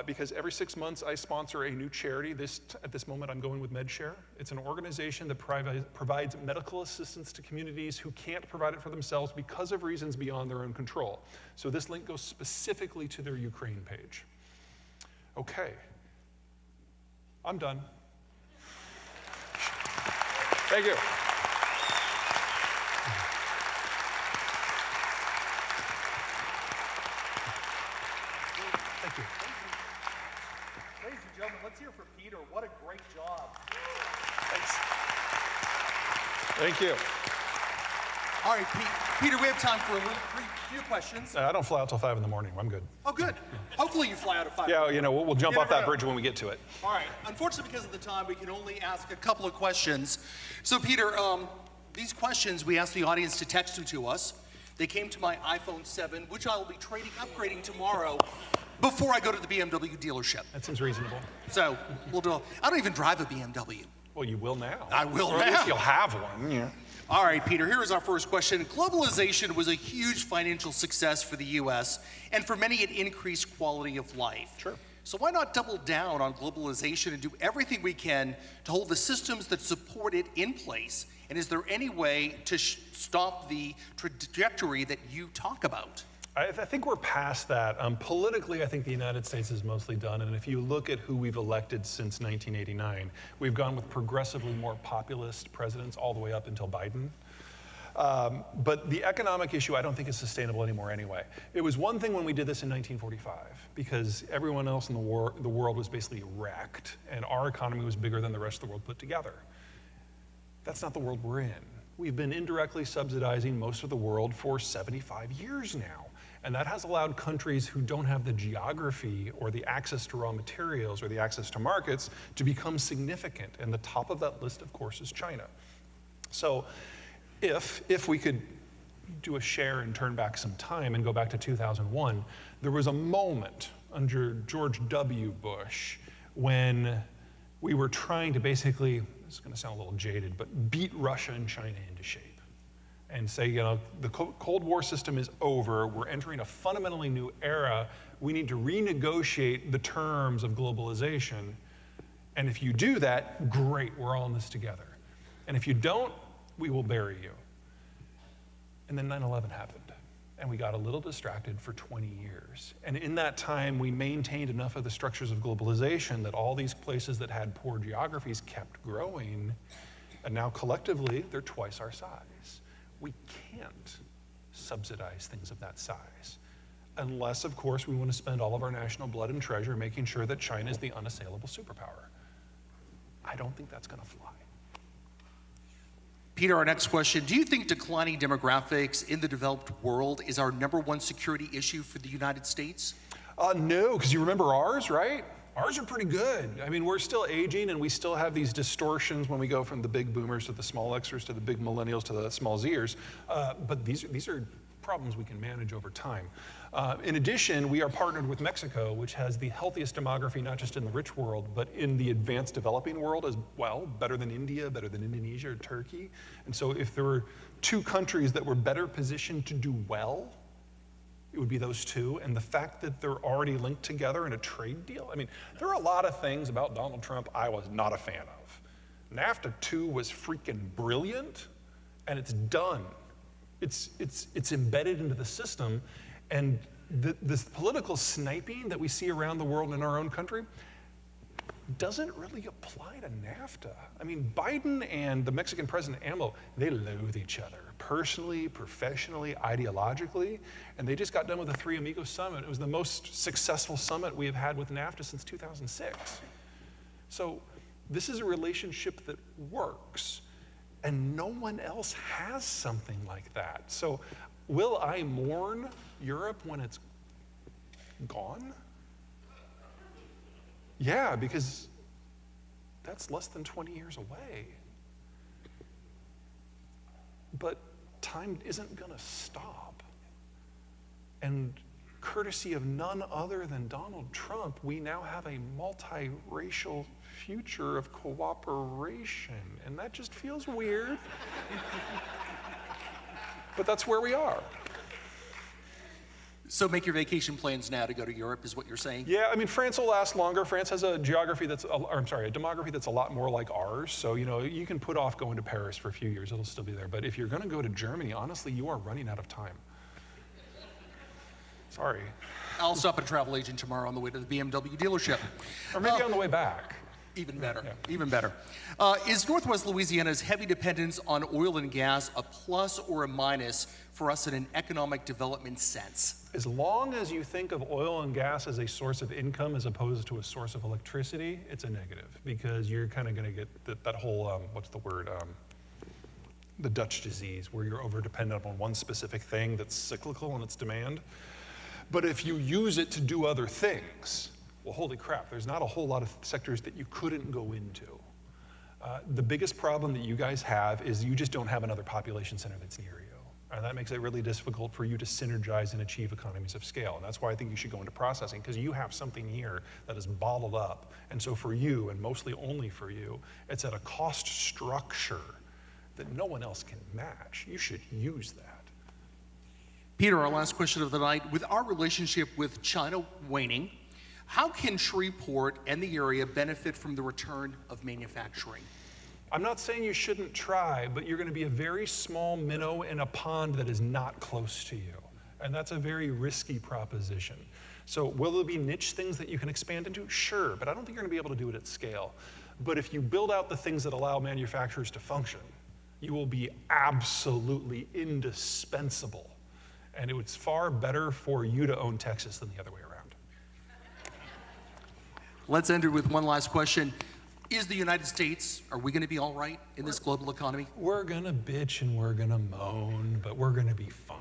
Speaker 2: because every 6 months I sponsor a new charity. At this moment, I'm going with MedShare. It's an organization that provides medical assistance to communities who can't provide it for themselves because of reasons beyond their own control. So this link goes specifically to their Ukraine page. Okay, I'm done. Thank you. Thank you.
Speaker 3: Ladies and gentlemen, let's hear for Peter. What a great job.
Speaker 2: Thanks. Thank you.
Speaker 3: All right, Peter, we have time for a few questions.
Speaker 2: I don't fly out till 5 in the morning. I'm good.
Speaker 3: Oh, good. Hopefully you fly out at 5.
Speaker 2: Yeah, you know, we'll jump
Speaker 3: You
Speaker 2: off
Speaker 3: never
Speaker 2: that
Speaker 3: know.
Speaker 2: bridge when we get to it.
Speaker 3: All right. Unfortunately, because of the time, we can only ask a couple of questions. So, Peter, these questions, we asked the audience to text them to us. They came to my iPhone 7, which I will be upgrading tomorrow before I go to the BMW dealership.
Speaker 2: That seems reasonable.
Speaker 3: So, we'll do. I don't even drive a BMW.
Speaker 2: Well, you will now.
Speaker 3: I will
Speaker 2: or at least
Speaker 3: now.
Speaker 2: you'll have one. Yeah.
Speaker 3: All right, Peter, here is our first question. Globalization was a huge financial success for the U.S., and for many, it increased quality of life.
Speaker 2: Sure.
Speaker 3: So why not double down on globalization and do everything we can to hold the systems that support it in place? And is there any way to stop the trajectory that you talk about?
Speaker 2: I think we're past that. Politically, I think the United States is mostly done. And if you look at who we've elected since 1989, we've gone with progressively more populist presidents all the way up until Biden. But the economic issue, I don't think is sustainable anymore anyway. It was one thing when we did this in 1945, because everyone else in the world was basically wrecked, and our economy was bigger than the rest of the world put together. That's not the world we're in. We've been indirectly subsidizing most of the world for 75 years now. And that has allowed countries who don't have the geography or the access to raw materials or the access to markets to become significant. And the top of that list, of course, is China. So if we could do a share and turn back some time and go back to 2001, there was a moment under George W. Bush when we were trying to basically, this is going to sound a little jaded, but beat Russia and China into shape. And say, you know, the Cold War system is over. We're entering a fundamentally new era. We need to renegotiate the terms of globalization. And if you do that, great, we're all in this together. And if you don't, we will bury you. And then 9/11 happened. And we got a little distracted for 20 years. And in that time, we maintained enough of the structures of globalization that all these places that had poor geographies kept growing. And now collectively, they're twice our size. We can't subsidize things of that size. Unless, of course, we want to spend all of our national blood and treasure making sure that China is the unassailable superpower. I don't think that's going to fly.
Speaker 3: Peter, our next question. Do you think declining demographics in the developed world is our #1 security issue for the United States?
Speaker 2: No, because you remember ours, right? Ours are pretty good. I mean, we're still aging and we still have these distortions when we go from the big boomers to the small Xers to the big millennials to the small Zers. But these are problems we can manage over time. In addition, we are partnered with Mexico, which has the healthiest demography, not just in the rich world, but in the advanced developing world as well, better than India, better than Indonesia or Turkey. And so if there were two countries that were better positioned to do well, it would be those two. And the fact that they're already linked together in a trade deal, I mean, there are a lot of things about Donald Trump I was not a fan of. NAFTA 2 was freaking brilliant, and it's done. It's embedded into the system, and this political sniping that we see around the world in our own country doesn't really apply to NAFTA. I mean, Biden and the Mexican president AMLO, they loathe each other, personally, professionally, ideologically, and they just got done with the Three Amigos Summit. It was the most successful summit we have had with NAFTA since 2006. So this is a relationship that works, and no one else has something like that. So will I mourn Europe when it's gone? Yeah, because that's less than 20 years away. But time isn't gonna stop. And courtesy of none other than Donald Trump, we now have a multiracial future of cooperation. And that just feels weird. But that's where we are.
Speaker 3: So make your vacation plans now to go to Europe, is what you're saying?
Speaker 2: Yeah, I mean, France will last longer. France has a demography that's a lot more like ours. So, you know, you can put off going to Paris for a few years, it'll still be there. But if you're gonna go to Germany, honestly, you are running out of time. Sorry.
Speaker 3: I'll stop at a travel agent tomorrow on the way to the BMW dealership.
Speaker 2: Or maybe on the way back.
Speaker 3: Even better,
Speaker 2: Yeah.
Speaker 3: even better. Is Northwest Louisiana's heavy dependence on oil and gas a plus or a minus for us in an economic development sense?
Speaker 2: As long as you think of oil and gas as a source of income as opposed to a source of electricity, it's a negative, because you're kind of going to get that whole, the Dutch disease, where you're over-dependent on one specific thing that's cyclical in its demand. But if you use it to do other things, well, holy crap, there's not a whole lot of sectors that you couldn't go into. The biggest problem that you guys have is you just don't have another population center that's near you. And that makes it really difficult for you to synergize and achieve economies of scale. And that's why I think you should go into processing, because you have something here that is bottled up. And so for you, and mostly only for you, it's at a cost structure that no one else can match. You should use that.
Speaker 3: Peter, our last question of the night. With our relationship with China waning, how can Shreveport and the area benefit from the return of manufacturing?
Speaker 2: I'm not saying you shouldn't try, but you're going to be a very small minnow in a pond that is not close to you. And that's a very risky proposition. So will there be niche things that you can expand into? Sure, but I don't think you're going to be able to do it at scale. But if you build out the things that allow manufacturers to function, you will be absolutely indispensable. And it's far better for you to own Texas than the other way around.
Speaker 3: Let's end it with one last question. Is the United States, are we going to be all right in this global economy?
Speaker 2: We're going to bitch and we're going to moan, but we're going to be fine.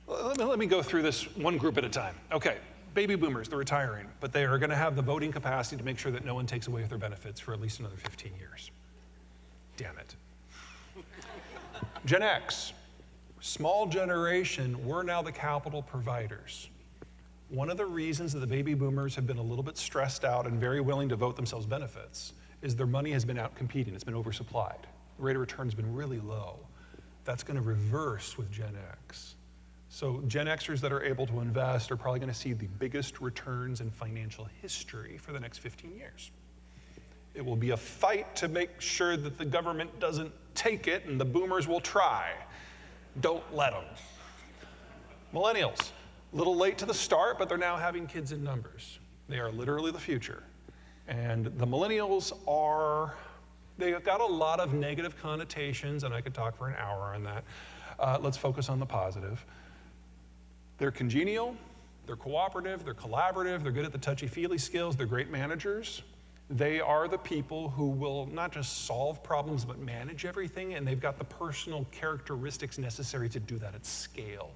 Speaker 2: Let me go through this one group at a time. Okay, baby boomers, they're retiring, but they are going to have the voting capacity to make sure that no one takes away their benefits for at least another 15 years. Damn it. Gen X, small generation, we're now the capital providers. One of the reasons that the baby boomers have been a little bit stressed out and very willing to vote themselves benefits is their money has been out competing, it's been oversupplied. The rate of return has been really low. That's going to reverse with Gen X. So Gen Xers that are able to invest are probably going to see the biggest returns in financial history for the next 15 years. It will be a fight to make sure that the government doesn't take it, and the boomers will try. Don't let them. Millennials, a little late to the start, but they're now having kids in numbers. They are literally the future. And the millennials they've got a lot of negative connotations, and I could talk for an hour on that. Let's focus on the positive. They're congenial, they're cooperative, they're collaborative, they're good at the touchy-feely skills, they're great managers, They are the people who will not just solve problems, but manage everything, and they've got the personal characteristics necessary to do that at scale.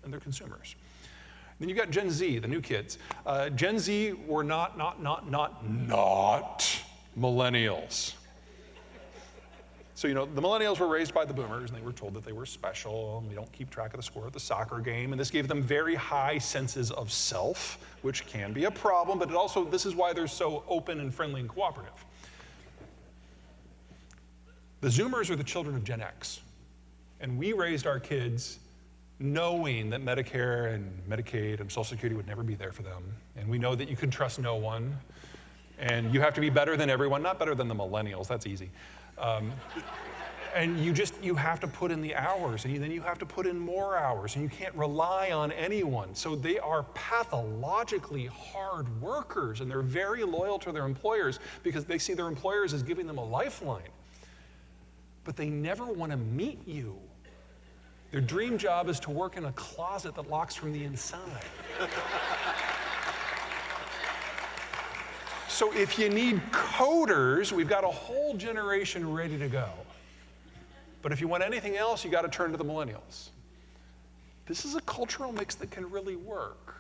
Speaker 2: And they're consumers. Then you've got Gen Z, the new kids. Gen Z were not millennials. So, the millennials were raised by the boomers, and they were told that they were special, and we don't keep track of the score at the soccer game, and this gave them very high senses of self, which can be a problem, but this is why they're so open and friendly and cooperative. The Zoomers are the children of Gen X, and we raised our kids knowing that Medicare and Medicaid and Social Security would never be there for them, and we know that you can trust no one, and you have to be better than everyone, not better than the millennials, that's easy. And you have to put in the hours, and then you have to put in more hours, and you can't rely on anyone. So they are pathologically hard workers, and they're very loyal to their employers because they see their employers as giving them a lifeline. But they never want to meet you. Their dream job is to work in a closet that locks from the inside. So if you need coders, we've got a whole generation ready to go. But if you want anything else, you got to turn to the millennials. This is a cultural mix that can really work.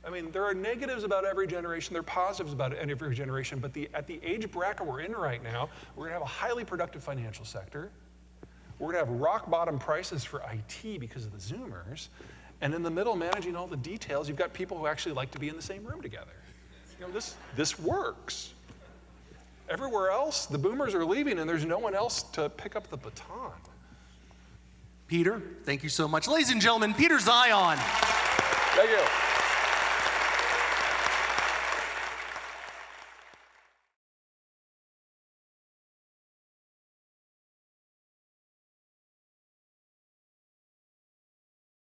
Speaker 2: I mean, there are negatives about every generation, there are positives about every generation, but at the age bracket we're in right now, we're going to have a highly productive financial sector. We're going to have rock bottom prices for IT because of the Zoomers. And in the middle, managing all the details, you've got people who actually like to be in the same room together. This works. Everywhere else, the boomers are leaving and there's no one else to pick up the baton.
Speaker 3: Peter, thank you so much. Ladies and gentlemen, Peter Zeihan.
Speaker 2: Thank you.